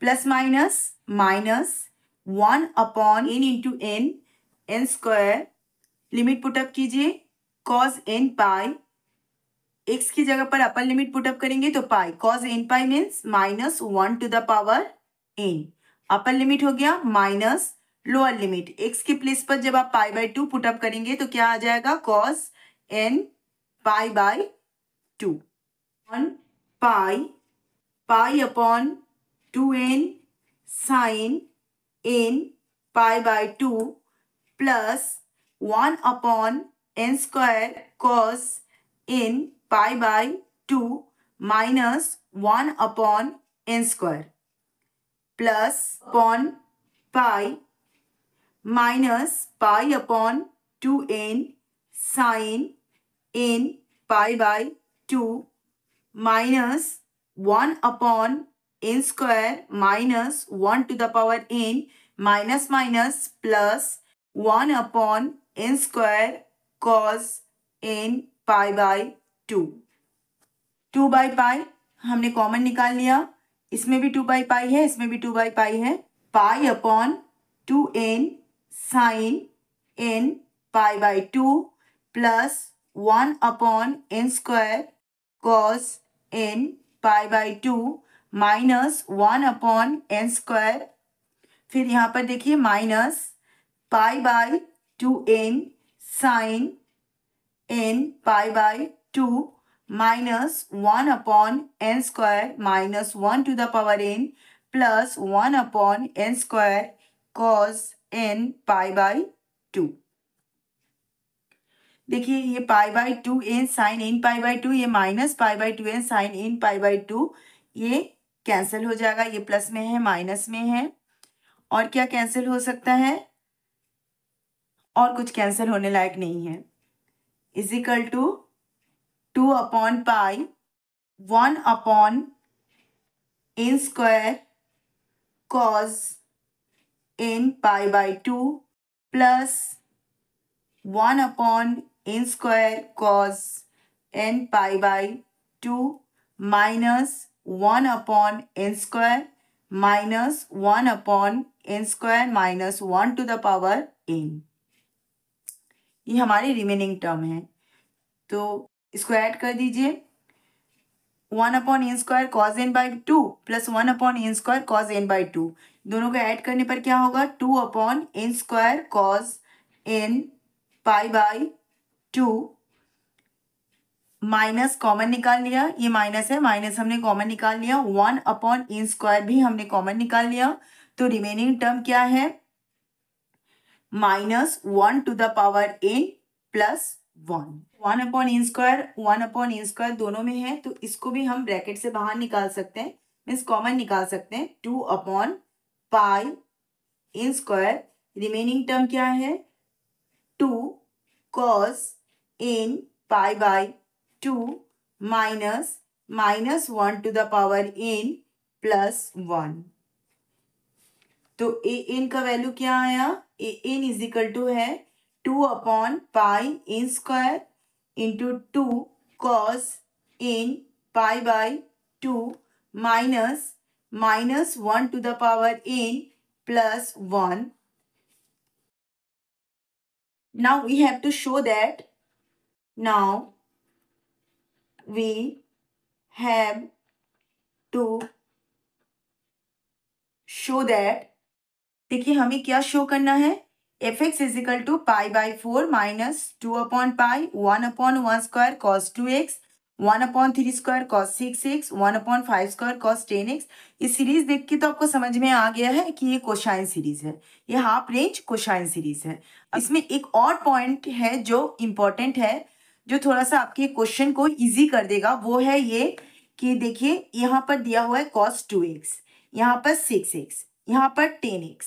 plus minus minus 1/n into n square. Limit put up कीजिए, कॉज n पाई x की जगह पर अपर लिमिट पुटअप करेंगे तो pi cos n pi means minus 1 to the power n। Upper limit हो गया माइनस लोअर लिमिट, x के प्लेस पर जब आप पाई बाई 2 पुटअप करेंगे तो क्या आ जाएगा, cos n pi by 2 1 pi upon 2n sine n pi by 2 plus 1/n square cos n pi by 2 minus 1/n square plus upon pi minus pi upon 2n sine n pi by 2 minus 1/n square minus 1 to the power n minus minus plus 1/n square cos n pi by 2। 2 by pi हमने कॉमन निकाल लिया, इसमें भी 2 बाई पाई है, इसमें भी 2 बाई पाई है। Pi upon 2n sine n pi by 2 plus 1/n square cos n pi by 2 minus 1/n square. फिर यहाँ पर देखिए minus pi by 2n sine n pi by 2 minus 1/n square minus 1 to the power n plus 1/n square cos n pi by 2। देखिए ये pi by 2n sine n pi by 2, ये minus pi by 2n sine n pi by 2, ये कैंसिल हो जाएगा, ये प्लस में है माइनस में है। और क्या कैंसिल हो सकता है, और कुछ कैंसिल होने लायक नहीं है। इज इक्वल टू 2/पाई 1/n square cos n pi by 2 plus 1/n square cos n pi by 2 minus 1/n square minus 1/n square minus 1 to the power n। ये हमारी रिमेनिंग टर्म है, तो इसको ऐड कर दीजिए। 1/n square cos n by 2 plus 1/n square cos n by 2, दोनों को ऐड करने पर क्या होगा, 2/n square cos n pi by 2 minus common निकाल लिया, ये माइनस है, माइनस हमने कॉमन निकाल लिया, 1/n स्क्वायर भी हमने कॉमन निकाल लिया, तो रिमेनिंग टर्म क्या है, minus 1 to the power n plus 1। 1/n square दोनों में है, तो इसको भी हम ब्रैकेट से बाहर निकाल सकते हैं, मीन्स कॉमन निकाल सकते हैं। 2/पाई n स्क्वायर, रिमेनिंग टर्म क्या है, 2 cos n pi by 2 minus 1 to the power n plus 1। तो an का वैल्यू क्या आया, an इज इक्वल टू है 2/पाई n square into 2 cos n pi by 2 minus -1 to the power n plus 1. Now we have to show that देखिए हमें क्या शो करना है, fx is equal to pi by 4 minus 2 upon pi 1/1 square cos 2x 1/3 square cos 6x 1/5 square cos 10x। इस सीरीज देख के तो आपको समझ में आ गया है कि ये कोसाइन सीरीज है, ये हाफ रेंज कोसाइन सीरीज है। इसमें एक और पॉइंट है जो इम्पोर्टेंट है, जो थोड़ा सा आपके क्वेश्चन को इजी कर देगा, वो है ये कि देखिए यहाँ पर दिया हुआ है cos 2x, यहाँ पर 6x, यहाँ पर 10x।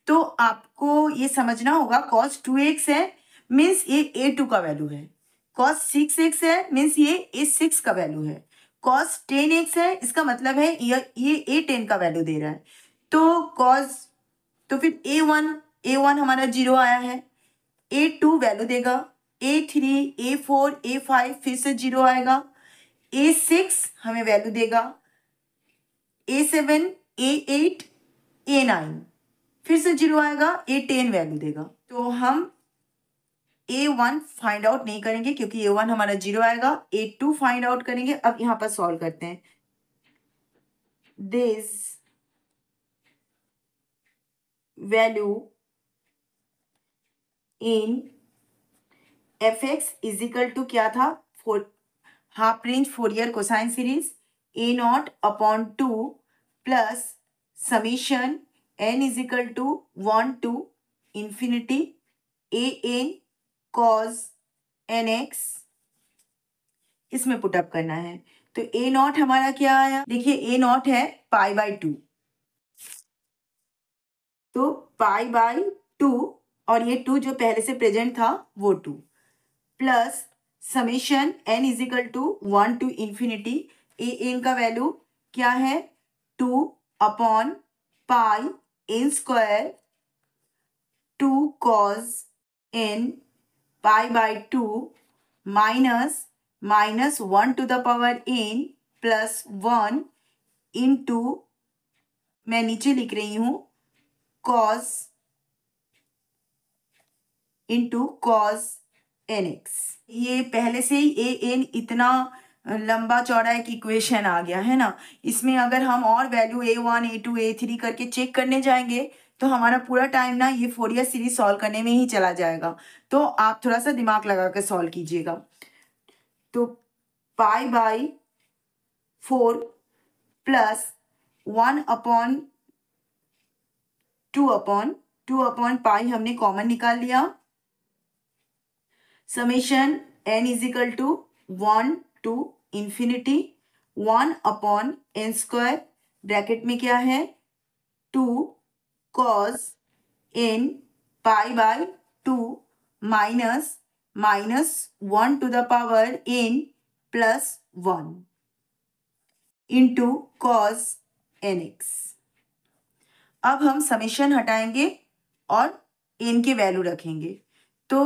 तो आपको ये समझना होगा cos 2x है मीन्स ये a2 का वैल्यू है, cos 6x है मीन्स ये a6 का वैल्यू है, cos 10x है इसका मतलब है ये a10 का वैल्यू दे रहा है। तो फिर a1 हमारा 0 आया है, a2 वैल्यू देगा, a3 a4 a5 फिर से 0 आएगा, a6 हमें वैल्यू देगा, a7 a8 a9 फिर से 0 आएगा, a10 वैल्यू देगा। तो हम a1 फाइंड आउट नहीं करेंगे क्योंकि a1 हमारा 0 आएगा, a2 फाइंड आउट करेंगे। अब यहां पर सॉल्व करते हैं। This value in fx is equal to क्या था, half range Fourier cosine series a0 upon 2 plus summation n is equal to 1 to infinity an cos nx, इसमें पुटअप करना है। तो a0 हमारा क्या आया, देखिए a0 है पाई बाई 2, तो पाई बाई 2 और ये 2 जो पहले से प्रेजेंट था वो 2 plus summation n is equal to 1 to infinity an का वैल्यू क्या है 2 upon pi n square 2 cos n pi by 2 minus -1 to the power n plus 1 into, मैं नीचे लिख रही हूं cos इंटू cos nx। ये पहले से ही an इतना लंबा चौड़ा एक इक्वेशन आ गया है ना, इसमें अगर हम और वैल्यू a1 a2 a3 करके चेक करने जाएंगे तो हमारा पूरा टाइम ना ये फोरियर सीरीज सॉल्व करने में ही चला जाएगा। तो आप थोड़ा सा दिमाग लगा कर सॉल्व कीजिएगा। तो pi by 4 plus 1 upon 2 upon pi हमने कॉमन निकाल लिया, summation n is equal to 1 to infinity 1 upon n square, bracket में क्या है 2 cos n pi by 2 minus -1 to the power n plus 1 into cos nx। अब हम समेशन हटाएंगे और n की वैल्यू रखेंगे। तो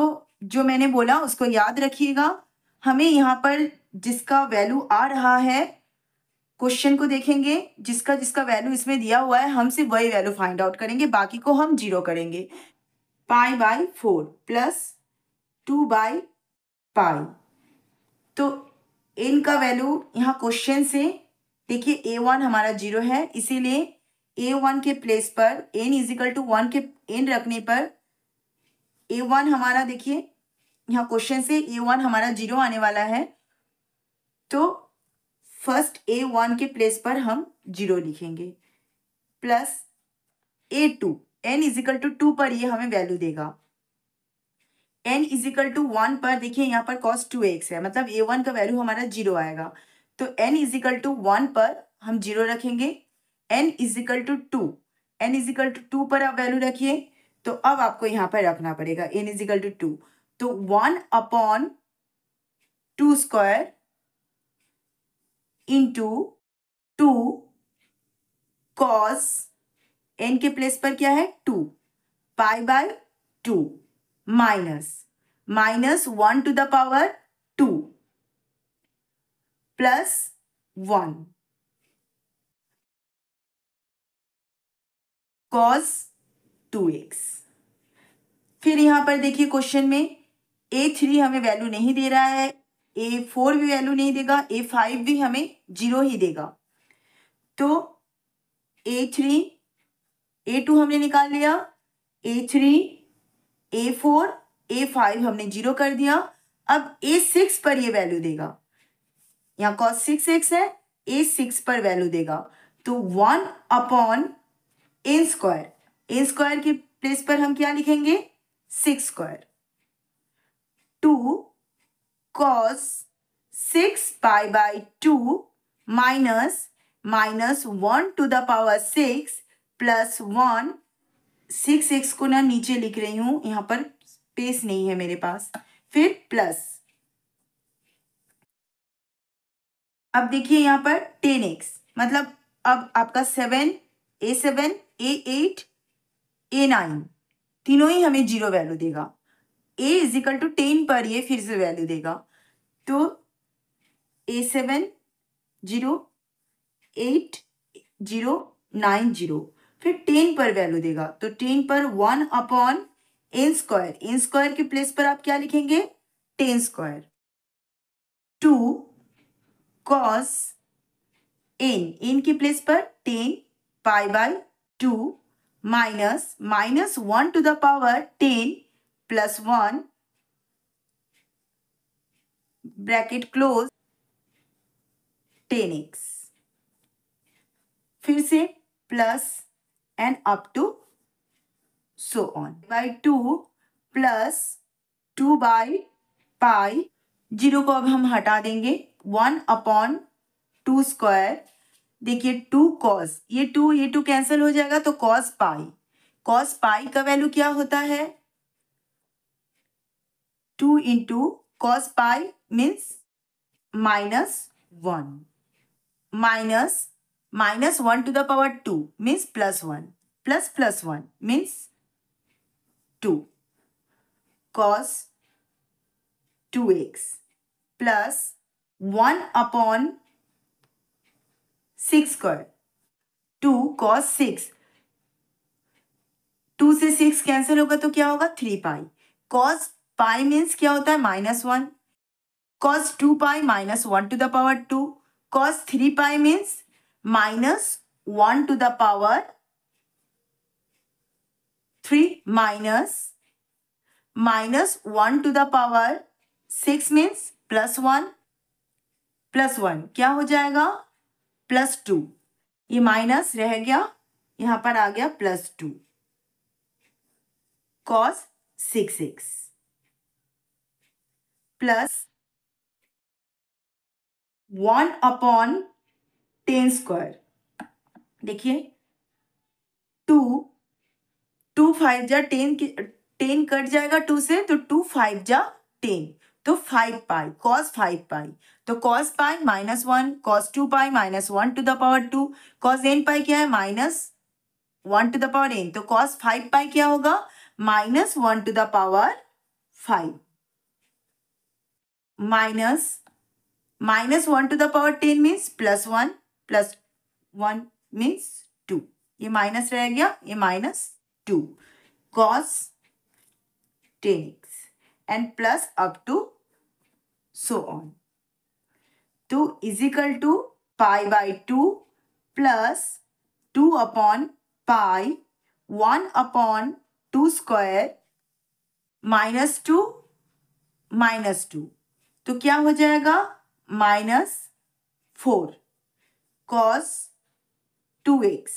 जो मैंने बोला उसको याद रखिएगा, हमें यहाँ पर जिसका वैल्यू आ रहा है, क्वेश्चन को देखेंगे, जिसका वैल्यू इसमें दिया हुआ है हम सिर्फ वही वैल्यू फाइंड आउट करेंगे, बाकी को हम 0 करेंगे। पाई बाई 4 प्लस 2 बाई पाई, तो n का वैल्यू यहाँ क्वेश्चन से देखिए a1 हमारा 0 है, इसीलिए a1 के प्लेस पर n इज इक्वल टू 1 के n रखने पर a1 हमारा देखिए यहाँ क्वेश्चन से a1 हमारा 0 आने वाला है, तो फर्स्ट a1 के प्लेस पर हम 0 लिखेंगे plus a2 n is equal to 2 पर ये हमें वैल्यू देगा, n इज इक्वल टू 1 पर देखिए यहाँ पर cos 2x है, मतलब a1 का वैल्यू हमारा 0 आएगा। तो n इज इक्वल टू 1 पर हम 0 रखेंगे, n is equal to 2, n is equal to 2 पर आप वैल्यू रखिए। तो अब आपको यहाँ पर रखना पड़ेगा n इज इक्वल टू 2, तो 1 upon 2 square into 2 cos n के प्लेस पर क्या है 2 pi by 2 minus -1 to the power 2 plus 1 cos 2x। फिर यहां पर देखिए क्वेश्चन में a3 हमें वैल्यू नहीं दे रहा है, a4 भी वैल्यू नहीं देगा, a5 भी हमें 0 ही देगा। तो a3 a2 हमने निकाल लिया, a3 a4 a5 हमने 0 कर दिया। अब a6 पर ये वैल्यू देगा, यहाँ cos 6x है, a6 पर वैल्यू देगा तो 1 upon a square, a square की प्लेस पर हम क्या लिखेंगे 6 square, 2 cos 6 pi by 2 minus 1 to the power 6 plus 1, 6x को ना नीचे लिख रही हूं, यहां पर स्पेस नहीं है मेरे पास, फिर प्लस। अब देखिए यहां पर 10x, मतलब अब आपका 7 a7 a8 a9 तीनों ही हमें 0 वैल्यू देगा, a इज इक्वल टू 10 पर ये फिर से वैल्यू देगा, तो a7 0 8 0 9 0, फिर 10 पर वैल्यू देगा तो 10 पर 1 upon n square, n square के प्लेस पर आप क्या लिखेंगे 10 स्क्वायर, 2 cos n की प्लेस पर 10 pi by 2 minus 1 to the power 10 plus 1 bracket close 10x, फिर से plus and up to so on by 2 plus 2 by pi, 0 को अब हम हटा देंगे, 1 अपॉन 2 स्क्वायर, देखिए 2 cos, ये 2 कैंसिल हो जाएगा तो cos पाई का वैल्यू क्या होता है 2 into cos pi means -1 minus 1 to the power 2 means plus 1 plus 1 means 2 cos 2x plus 1 upon 6 square, 2 cos 6, 2 से 6 कैंसिल होगा तो क्या होगा 3 पाई, cos पाई मीन्स क्या होता है -1, cos 2 pi -1 to the power 2, cos 3 pi means -1 to the power 3 minus -1 to the power 6 means +1 क्या हो जाएगा +2, ये माइनस रह गया, यहां पर आ गया +2 cos 6x plus 1 upon 10 square, देखिए 2 5 जा 10 कट जाएगा 2 से तो 2 5 जा 10 तो 5 पाई cos 5 पाई, तो cos pi -1 cos 2 pi -1 to the power 2 cos n pi क्या है -1 टू द पावर n, तो cos 5 पाई क्या होगा -1 to the power 5 minus 1 to the power 10 means +1 means 2, ये माइनस रह गया, ये -2 cos 10x and plus up to so on, तो is equal to pi by 2 plus 2 upon pi 1 upon 2 square -2 तो क्या हो जाएगा -4 cos 2x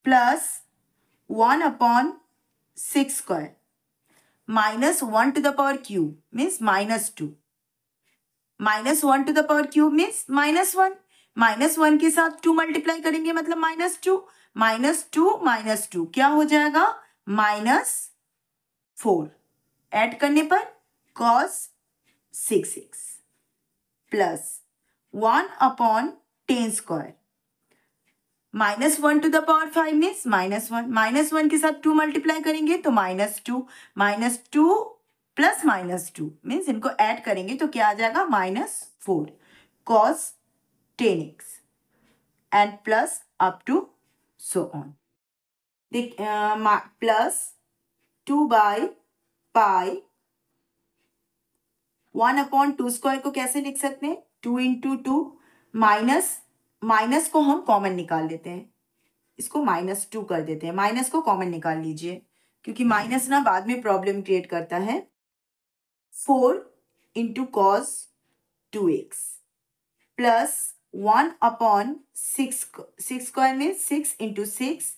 plus 1 upon 6 square -1 to the power cube means -2, -1 to the power cube means -1, -1 के साथ 2 मल्टीप्लाई करेंगे मतलब -2 क्या हो जाएगा -4, ऐड करने पर cos 6x plus 1 upon 10 square -1 to the power 5 means -1 के साथ 2 मल्टीप्लाई करेंगे तो -2 प्लस -2 मीन्स इनको ऐड करेंगे तो क्या आ जाएगा -4 cos 10x and plus up to so on. देख प्लस 2/पाई 1/2 को कैसे लिख सकते हैं 2 × 2 माइनस को हम कॉमन निकाल लेते हैं. इसको -2 कर देते हैं. माइनस को कॉमन निकाल लीजिए क्योंकि माइनस ना बाद में प्रॉब्लम क्रिएट करता है. 4 × cos 2x प्लस 1/6 स्क्वायर में 6 × 6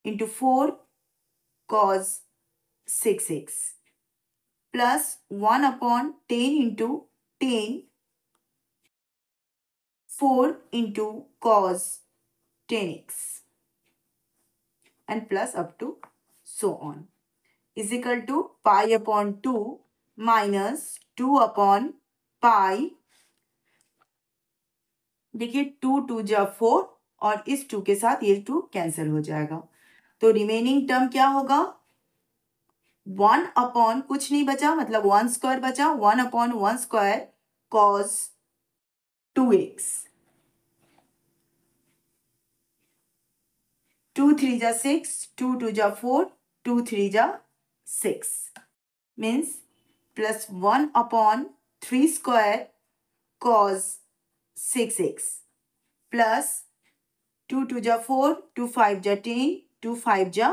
× 4 cos 6x plus 1/10 × 10 4 × cos 10x and plus up to so on is equal to pi/2 minus 2/pi. देखिए 2 जा 4 और इस 2 के साथ ये 2 कैंसिल हो जाएगा तो रिमेनिंग टर्म क्या होगा 1/ कुछ नहीं बचा मतलब 1 स्क्वायर बचा 1/1 स्क्वायर cos 2x 2 3 जा 6 2 2 जा 4 2 3 जा 6 means plus 1/3 square cos 6x plus 2 2 जा 4 2 5 जा 10 2 5 जा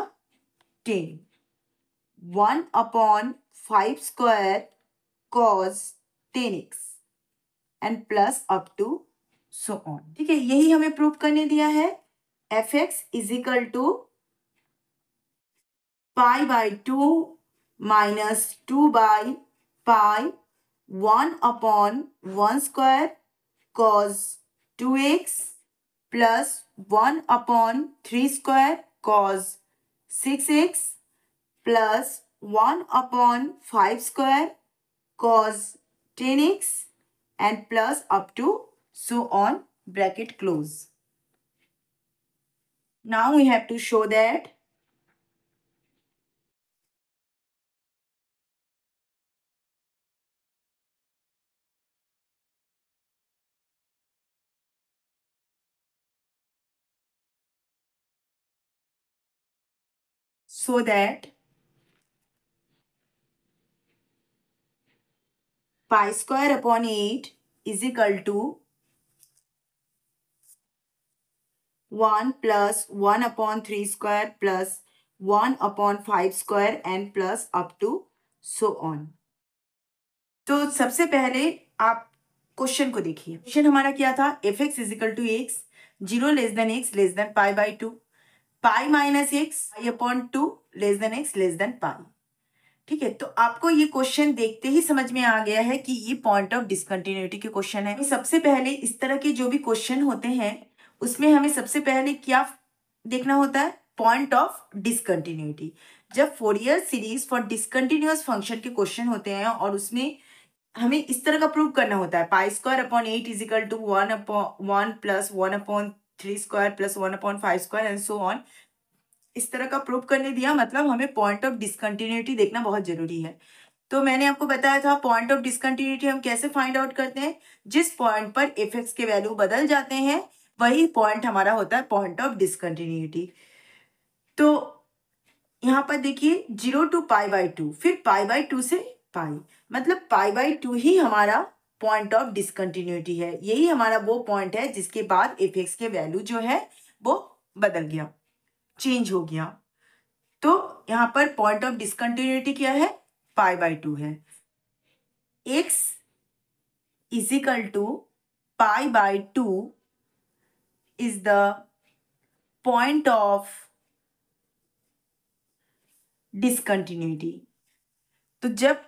10 1/5 square cos 10x and plus up to so on. ठीक है यही हमें प्रूव करने दिया है fx is equal to pi/2 minus 2/pi 1/1 square cos 2x plus 1/3 square cos 6x plus 1/5 square cos 10x and plus up to so on bracket close. Now we have to show that pi square upon 8 is equal to 1 plus 1/3 square plus 1/5 square and plus up to so on. तो सबसे पहले आप क्वेश्चन को देखिए. क्वेश्चन हमारा क्या था fx is equal to x 0 less than x less than pi/2 pi minus x pi/2 less than x less than pi. ठीक है तो आपको ये क्वेश्चन देखते ही समझ में आ गया है कि ये पॉइंट ऑफ डिसकंटिन्यूटी के क्वेश्चन है. सबसे पहले इस तरह के जो भी क्वेश्चन होते हैं उसमें हमें सबसे पहले क्या देखना होता है पॉइंट ऑफ डिसकंटिन्यूटी. जब Fourier series for discontinuous function के क्वेश्चन होते हैं और उसमें हमें इस तरह का प्रूव करना होता है pi²/8 is equal to 1/1 plus 1/3 square plus 1/5 square and so on. इस तरह का प्रूव करने दिया मतलब हमें पॉइंट ऑफ डिसकंटिन्यूटी देखना बहुत जरूरी है. तो मैंने आपको बताया था पॉइंट ऑफ डिसकंटिन्यूटी हम कैसे फाइंड आउट करते हैं जिस पॉइंट पर fx के वैल्यू बदल जाते हैं वही पॉइंट हमारा होता है पॉइंट ऑफ डिसकंटिन्यूटी. तो यहाँ पर देखिए 0 to pi/2 फिर pi/2 से पाई मतलब pi/2 ही हमारा पॉइंट ऑफ डिसकंटिन्यूटी है. यही हमारा वो पॉइंट है जिसके बाद fx के वैल्यू जो है वो बदल गया चेंज हो गया. तो यहाँ पर पॉइंट ऑफ डिसकंटिन्यूटी क्या है pi/2 है. x is equal to pi/2 is the point of discontinuity. तो जब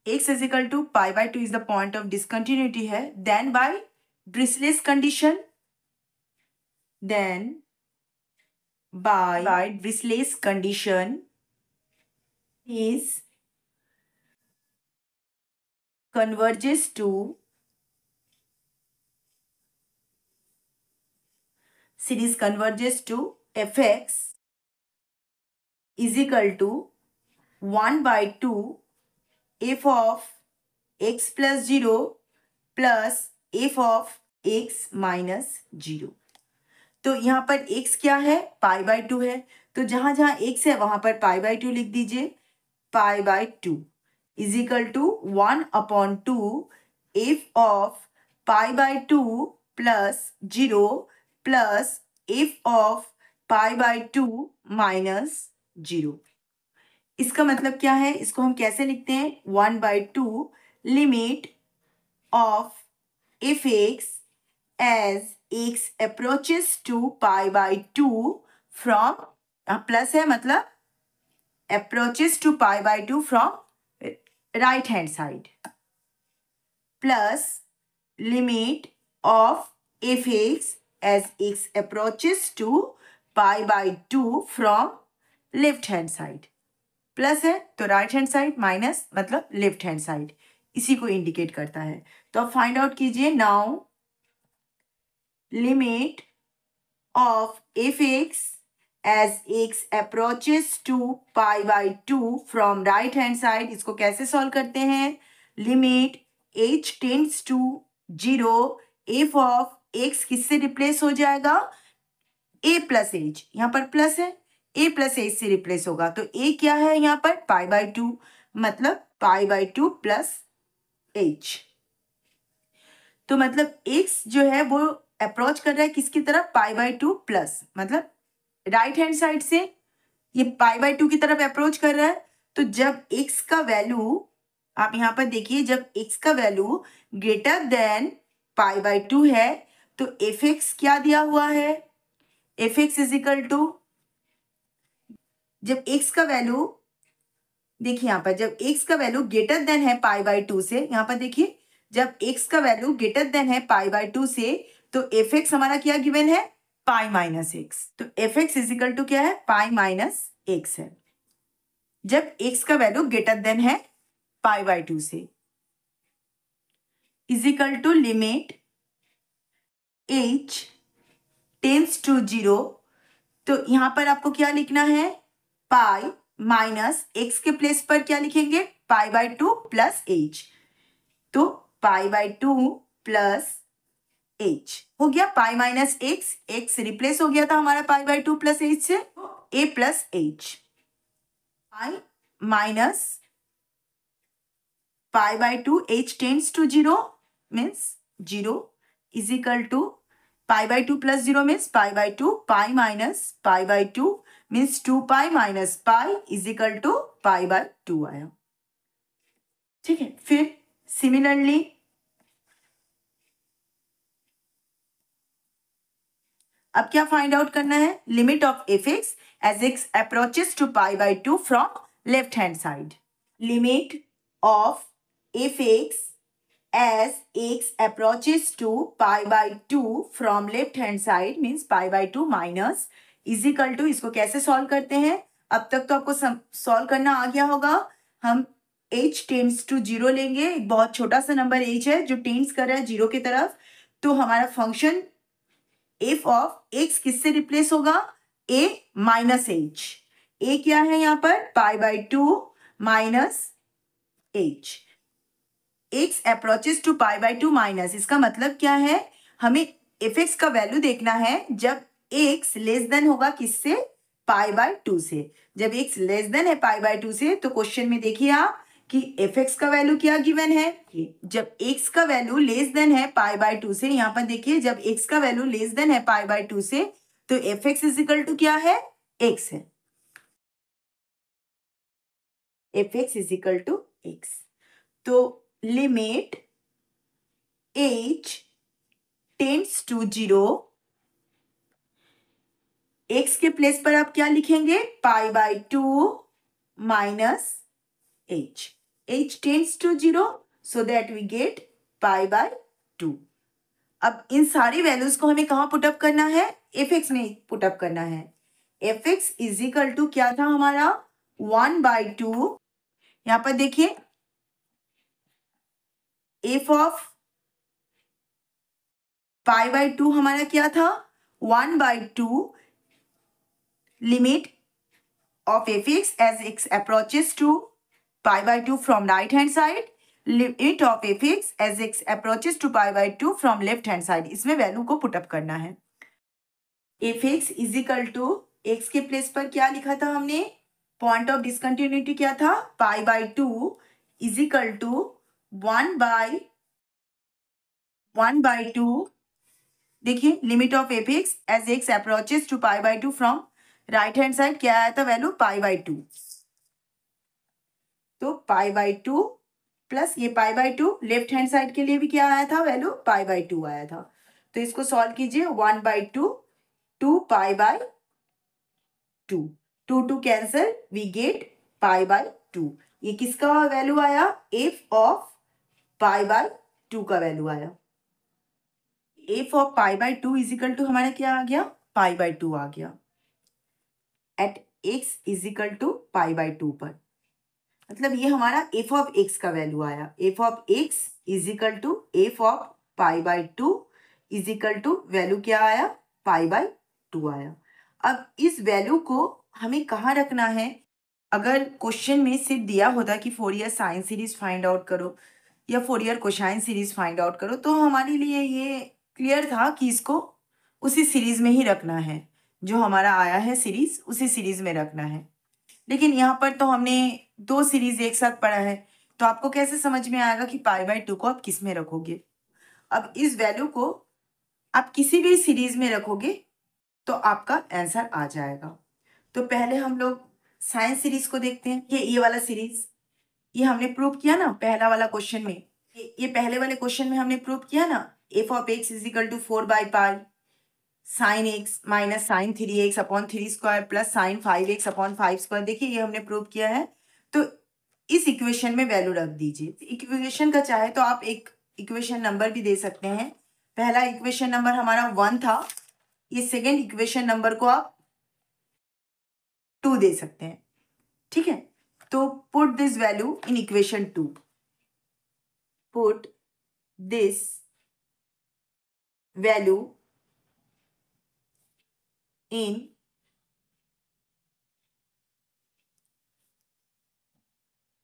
x is equal to pi/2 is the point of discontinuity है then by Dirichlet's condition Dirichlet's condition is converges to series converges to fx is equal to 1/2 F of x plus 0 plus F of x minus 0। तो यहाँ पर x क्या है, π/2 है, तो जहां जहां x है वहां पर π/2 लिख दीजिए। π/2 is equal to 1/2 F of π/2 plus 0 plus F of π/2 minus 0। इसका मतलब क्या है, इसको हम कैसे लिखते हैं, 1/2 limit of F x as x approaches to π/2 from plus है मतलब approaches to π/2 from right hand side plus limit of fx as x approaches to π/2 from left hand side। Plus है तो राइट हैंड साइड, माइनस मतलब लेफ्ट हैंड साइड, इसी को इंडिकेट करता है। तो अब फाइंड आउट कीजिए। Now limit of fx as x approaches to π/2 from right hand side, इसको कैसे सॉल्व करते हैं, limit h tends to 0 f of x किससे रिप्लेस हो जाएगा, a प्लस h, यहाँ पर प्लस है, a प्लस h से रिप्लेस होगा, तो a क्या है यहाँ पर π/2, मतलब π/2 प्लस h। तो मतलब x जो है वो अप्रोच कर रहा है किसकी तरफ, π/2 प्लस, मतलब राइट हैंड साइड से ये π/2 की तरफ अप्रोच कर रहा है। तो जब x का वैल्यू, आप यहाँ पर देखिए, जब x का वैल्यू ग्रेटर देन π/2 है तो fx क्या दिया हुआ है, fx इज इक्वल टू, जब x का वैल्यू देखिए यहाँ पर, जब x का वैल्यू ग्रेटर देन है π/2 से, यहाँ पर देखिए जब x का वैल्यू ग्रेटर देन है π/2 से, तो fx हमारा क्या गिवन है, पाई माइनस x। तो fx इज इक्वल टू क्या है, पाई माइनस x है, जब x का वैल्यू ग्रेटर देन है π/2 से। Is equal to limit h tends to 0, तो यहां पर आपको क्या लिखना है, पाई माइनस x के प्लेस पर क्या लिखेंगे, π/2 प्लस h, तो π/2 प्लस h हो गया, पाई माइनस x रिप्लेस हो गया था हमारा π/2 प्लस h से, a प्लस h, pi minus π/2 h tends to 0 means 0 is equal to π/2 plus 0 means π/2, pi minus π/2 means 2π minus pi is equal to π/2 आया। ठीक है, फिर सिमिलरली अब क्या फाइंड आउट करना है, limit of fx as x approaches to π/2 from left hand side, limit of fx as x approaches to π/2 from left hand side means π/2 minus is equal to, इसको कैसे सॉल्व करते हैं, अब तक तो आपको सॉल्व करना आ गया होगा। हम h टेंड्स टू 0 लेंगे, एक बहुत छोटा सा नंबर h है जो टेंड्स कर रहा है 0 की तरफ, तो हमारा फंक्शन f ऑफ x किससे रिप्लेस होगा, a माइनस h, a क्या है यहाँ पर π/2 minus h, x approaches to π/2 minus, इसका मतलब क्या है, हमें fx का वैल्यू देखना है जब x लेस देन होगा किससे, π/2 से। जब x लेस देन है π/2 से, तो क्वेश्चन में देखिए आप कि fx का वैल्यू क्या गिवन है, जब x का वैल्यू लेस देन है π/2 से, यहाँ पर देखिए जब x का वैल्यू लेस देन है π/2 से, तो fx इज इक्वल टू क्या है, x है, fx is equal to x। तो limit h tends to 0, x के प्लेस पर आप क्या लिखेंगे, π/2 minus h, h tends to 0 so that we get π/2। अब इन सारी वैल्यूज को हमें कहाँ पुटअप करना है, fx में पुटअप करना है। fx इज इक्वल टू क्या था हमारा, 1/2, यहाँ पर देखिए f ऑफ π/2 हमारा क्या था, 1/2 limit of fx as x approaches to pi by 2 from right hand side, limit of fx as x approaches to pi by 2 from left hand side. इसमें वैल्यू को पुट अप करना है. fx is equal to x के प्लेस पर क्या लिखा था हमने, पॉइंट ऑफ डिसकंटिन्यूटी क्या था, pi by 2 is equal to 1 by 2. देखिए limit of fx as x approaches to pi by 2 from right hand side क्या आया था वैल्यू, पाई बाई 2. तो पाई बाई 2 प्लस ये pi by 2, left hand side के लिए भी क्या आया था वैल्यू, पाई बाई 2 आया था. तो इसको सॉल्व कीजिए, 1 by 2, 2 pi by 2, 2 cancel, we get pi by 2. ये किसका वैल्यू आया, एफ ऑफ पाई बाई 2 का वैल्यू आया. F of pi by 2 is equal to हमारा क्या आ गया, पाई बाई 2 आ गया at x is equal to pi by 2 पर. मतलब ये हमारा एफ ऑफ एक्स का वैल्यू आया. F of x is equal to f of pi by 2 is equal to value क्या आया, पाई बाई 2 आया. अब इस वैल्यू को हमें कहाँ रखना है, अगर क्वेश्चन में सिर्फ दिया होता कि Fourier sine series find out करो या Fourier cosine series find out करो, तो हमारे लिए ये क्लियर था कि इसको उसी सीरीज में ही रखना है, जो हमारा आया है सीरीज उसी सीरीज में रखना है. लेकिन यहाँ पर तो हमने दो सीरीज एक साथ पढ़ा है, तो आपको कैसे समझ में आएगा कि पाई बाई 2 को आप किस में रखोगे. अब इस वैल्यू को आप किसी भी सीरीज में रखोगे तो आपका आंसर आ जाएगा. तो पहले हम लोग साइन सीरीज को देखते हैं. ये वाला सीरीज ये हमने प्रूव किया ना पहला वाला क्वेश्चन में, ये पहले वाले क्वेश्चन में हमने प्रूव किया ना, f of x is equal to 4 by pi sine x minus sine 3x upon 3 square plus sine 5x upon 5 square. देखिए ये हमने प्रूव किया है. तो इस इक्वेशन में वैल्यू रख दीजिए. इक्वेशन का चाहे तो आप एक इक्वेशन नंबर भी दे सकते हैं. पहला इक्वेशन नंबर हमारा 1 था, ये सेकेंड इक्वेशन नंबर को आप 2 दे सकते हैं. ठीक है, तो put this value in equation 2. Put this value in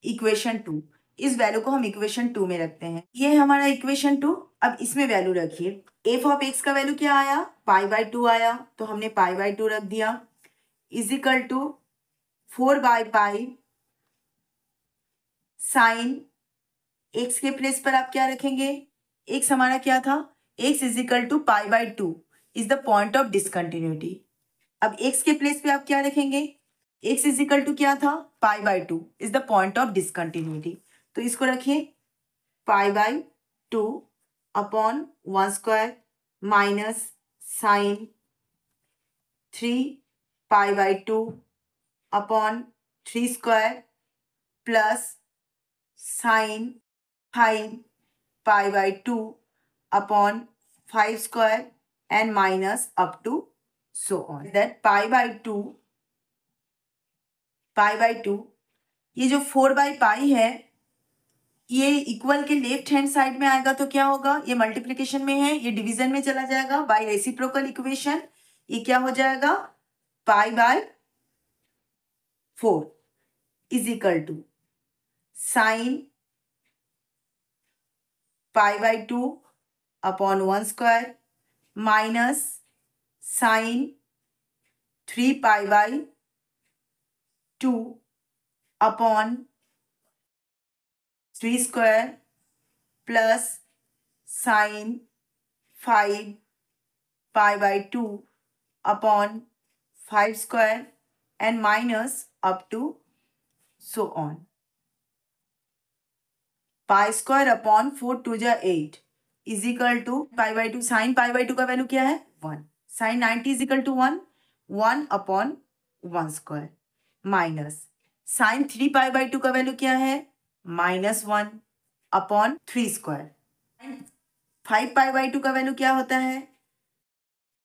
equation 2. इस वैल्यू को हम इक्वेशन 2 में रखते हैं. ये है हमारा इक्वेशन 2. अब इसमें वैल्यू रखिए. एफ ऑफ एक्स का वैल्यू क्या आया, पाई बाई 2 आया, तो हमने पाई बाई 2 रख दिया. Is equal to 4 by pi sine x के प्लेस पर आप क्या रखेंगे, एक्स हमारा क्या था, x is equal to pi by 2 is the point of discontinuity. अब एक्स के प्लेस पे आप क्या रखेंगे, एक्स इज इक्वल टू क्या था, pi by 2 is the point of discontinuity. तो इसको रखिए pi by 2 upon 1 square minus sine 3 pi by 2 upon 3 square plus sine 5 pi by 2 upon 5 square and minus up to so on. That pi by 2 ये जो 4 बाई पाई है ये इक्वल के लेफ्ट हैंड साइड में आएगा तो क्या होगा, ये मल्टीप्लिकेशन में है, ये डिवीजन में चला जाएगा बाय रेसिप्रोकल इक्वेशन. ये क्या हो जाएगा, pi by 4 is equal to sine pi by 2 upon 1 square minus sine 3 pi by 2 upon 3 square plus sine 5 pi by 2 upon 5 square and minus up to so on. Pi square upon 4 2 जा 8 is equal to pi by 2. Sine pi by 2 का वैल्यू क्या है, 1. Sine 90 is equal to 1 upon 1 square minus sine 3 pi by 2 का वैल्यू क्या है, -1 अपॉन 3 स्क्वायर. 5 पाई बाई 2 का वैल्यू क्या होता है,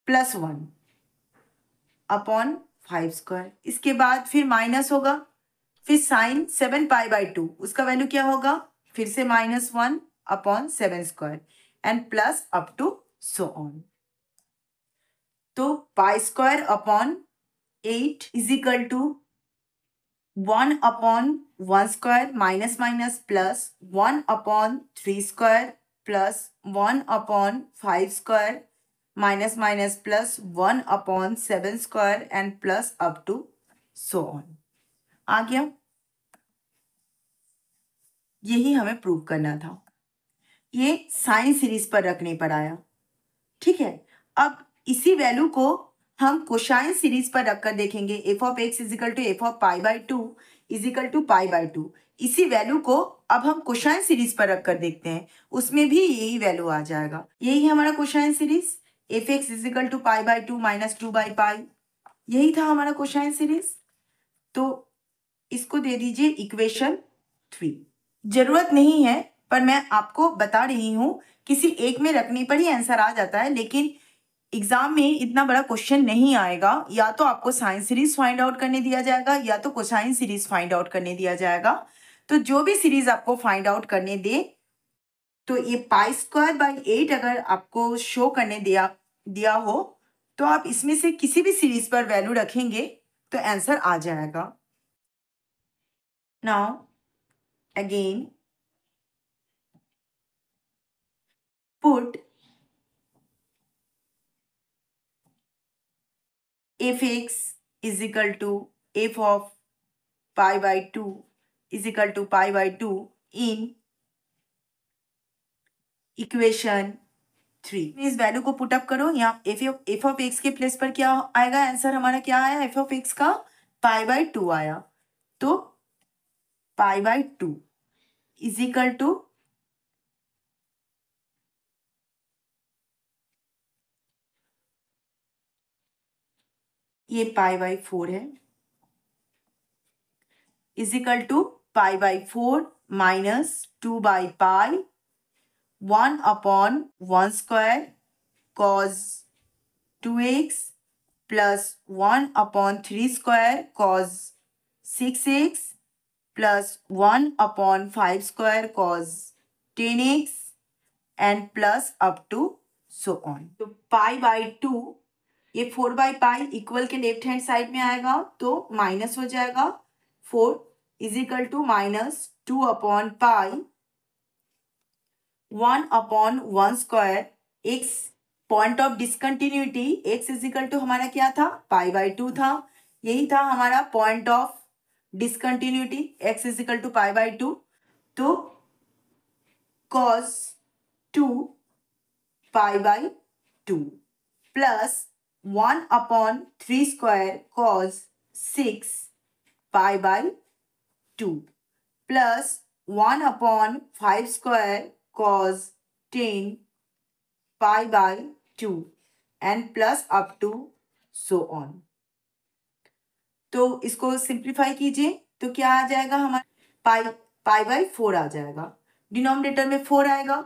+1 अपॉन 5 स्क्वायर. इसके बाद फिर माइनस होगा, फिर साइन 7 पाई बाई 2 उसका वैल्यू क्या होगा, फिर से -1 upon 7 square and plus up to so on. तो pi square upon 8 is equal to 1 upon 1 square minus minus plus 1 upon 3 square plus 1 upon 5 square minus minus plus 1 upon 7 square and plus up to so on. आ गया? यही हमें प्रूव करना था. ये साइन सीरीज पर रखने पर आया. ठीक है. अब इसी वैल्यू को हम कोसाइन सीरीज पर रखकर देखेंगे. F of x is equal to f of pi by two is equal to pi by two. इसी वैल्यू को अब हम कोसाइन सीरीज पर रखकर देखते हैं. उसमें भी यही वैल्यू आ जाएगा. यही हमारा cosine series. F x is equal to pi by two minus two by pi. यही था हमारा कोसाइन सीरीज. तो इसको दे दीजिए इक्वेशन 3. जरूरत नहीं है पर मैं आपको बता रही हूं. किसी एक में रखने पर ही आंसर आ जाता है, लेकिन एग्जाम में इतना बड़ा क्वेश्चन नहीं आएगा. या तो आपको साइन सीरीज फाइंड आउट करने दिया जाएगा या तो कोसाइन सीरीज फाइंड आउट करने दिया जाएगा. तो जो भी सीरीज आपको फाइंड आउट करने दे, तो ये पाई स्क्वायर बाई 8 अगर आपको शो करने दिया हो तो आप इसमें से किसी भी सीरीज पर वैल्यू रखेंगे तो आंसर आ जाएगा. Now again put f x is equal to f of pi by 2 is equal to pi by 2 in equation 3. इस वैल्यू को पुटअप करो. यहाँ एफ ऑफ एक्स के प्लेस पर क्या आएगा? आंसर हमारा क्या आया? एफ ऑफ एक्स का पाई बाई 2 आया. तो pi by 2 is equal to ये पाई बाई 4 है, is equal to pi by 4 minus 2 by pi 1 upon 1 square cos 2x plus 1 upon 3 square cos 6x plus 1 upon 5 square cos 10x and plus up to so on. तो पाई बाई 2, ये 4 बाई पाई इक्वल के लेफ्ट हैंड साइड में आएगा तो माइनस हो जाएगा. 4 is equal to minus 2 upon pi 1 upon 1 square. X point of discontinuity, x is equal to हमारा क्या था? पाई बाई 2 था. यही था हमारा point of discontinuity, x is equal to pi by 2. तो cos 2 pi by 2 plus 1 upon 3 square cos 6 pi by 2 plus 1 upon 5 square cos 10 pi by 2 and plus up to so on. तो इसको सिंप्लीफाई कीजिए तो क्या आ जाएगा? हमारा पाई बाई 4 आ जाएगा. डिनोमिनेटर में 4 आएगा,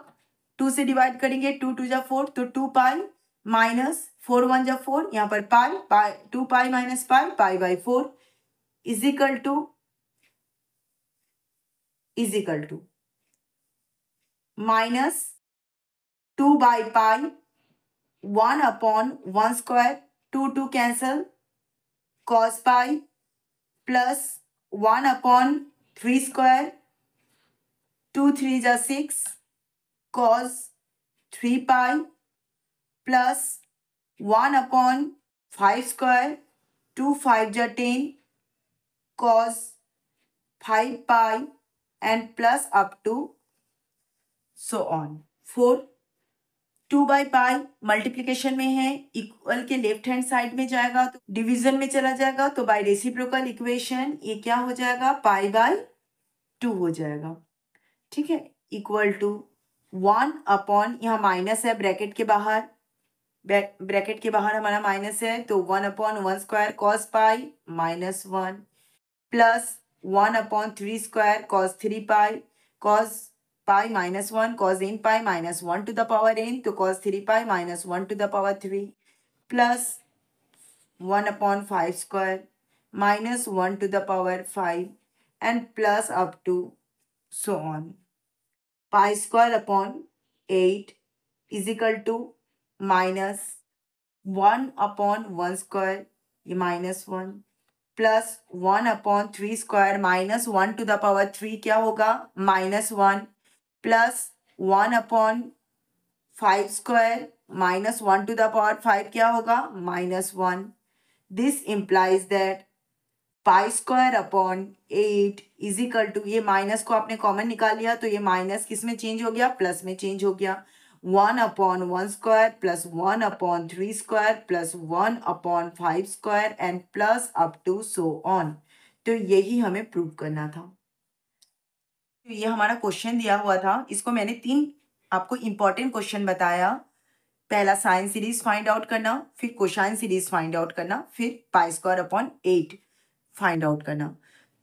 2 से डिवाइड करेंगे, 2 2 जा 4 तो 2 पाई माइनस 4 1 जा 4, यहाँ पर pi 2 pi minus pi by 4 is equal to minus 2 by pi 1 upon 1 square 2 cancel cos pi plus 1 upon 3 square 2 3 जा 6 cos 3 pi plus 1 upon 5 square 2 5 जा 10 cos 5 pi and plus up to so on. 4 2 by pi multiplication में है, इक्वल के लेफ्ट हैंड साइड में जाएगा तो डिवीजन में चला जाएगा. तो बाय रेसिप्रोकल इक्वेशन ये क्या हो जाएगा? पाई बाई 2 हो जाएगा. ठीक है. इक्वल टू 1 अपॉन, यहाँ माइनस है ब्रैकेट के बाहर हमारा माइनस है तो 1 upon 1 square cos pi minus 1 plus 1 upon 3 square cos 3 pi cos pi minus 1 cos n pi minus 1 to the power n तो cos 3 pi minus 1 to the power 3 plus 1 upon 5 square minus 1 to the power 5 and plus up to so on. Pi square upon 8 is equal to minus 1 upon 1 square, ये माइनस 1 प्लस 1/3² माइनस 1⁻³ क्या होगा -1 प्लस 1/5² माइनस 1⁵ क्या होगा -1. This implies that π²/8 is equal to, ये माइनस को आपने कॉमन निकाल लिया तो ये माइनस किस में चेंज हो गया प्लस में चेंज हो गया 1/1² plus 1/3² plus 1/5² and plus up to so on. तो यही हमें प्रूव करना था. तो ये हमारा क्वेश्चन दिया हुआ था. इसको मैंने 3 आपको इंपॉर्टेंट क्वेश्चन बताया. पहला साइन सीरीज फाइंड आउट करना, फिर कोसाइन सीरीज फाइंड आउट करना, फिर π²/8 फाइंड आउट करना.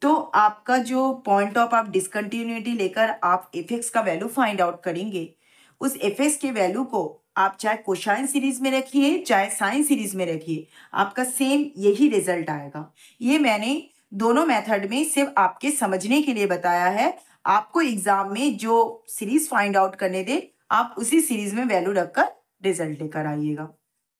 तो आपका जो पॉइंट ऑफ आप डिसकंटिन्यूटी लेकर आप एफ का वैल्यू फाइंड आउट करेंगे, उस एफ के वैल्यू को आप चाहे कोसाइन सीरीज में रखिए चाहे साइन सीरीज में रखिए, आपका सेम यही रिजल्ट आएगा. ये मैंने दोनों मेथड में सिर्फ आपके समझने के लिए बताया है. आपको एग्जाम में जो सीरीज फाइंड आउट करने दे, आप उसी सीरीज में वैल्यू रखकर रिजल्ट लेकर आइएगा.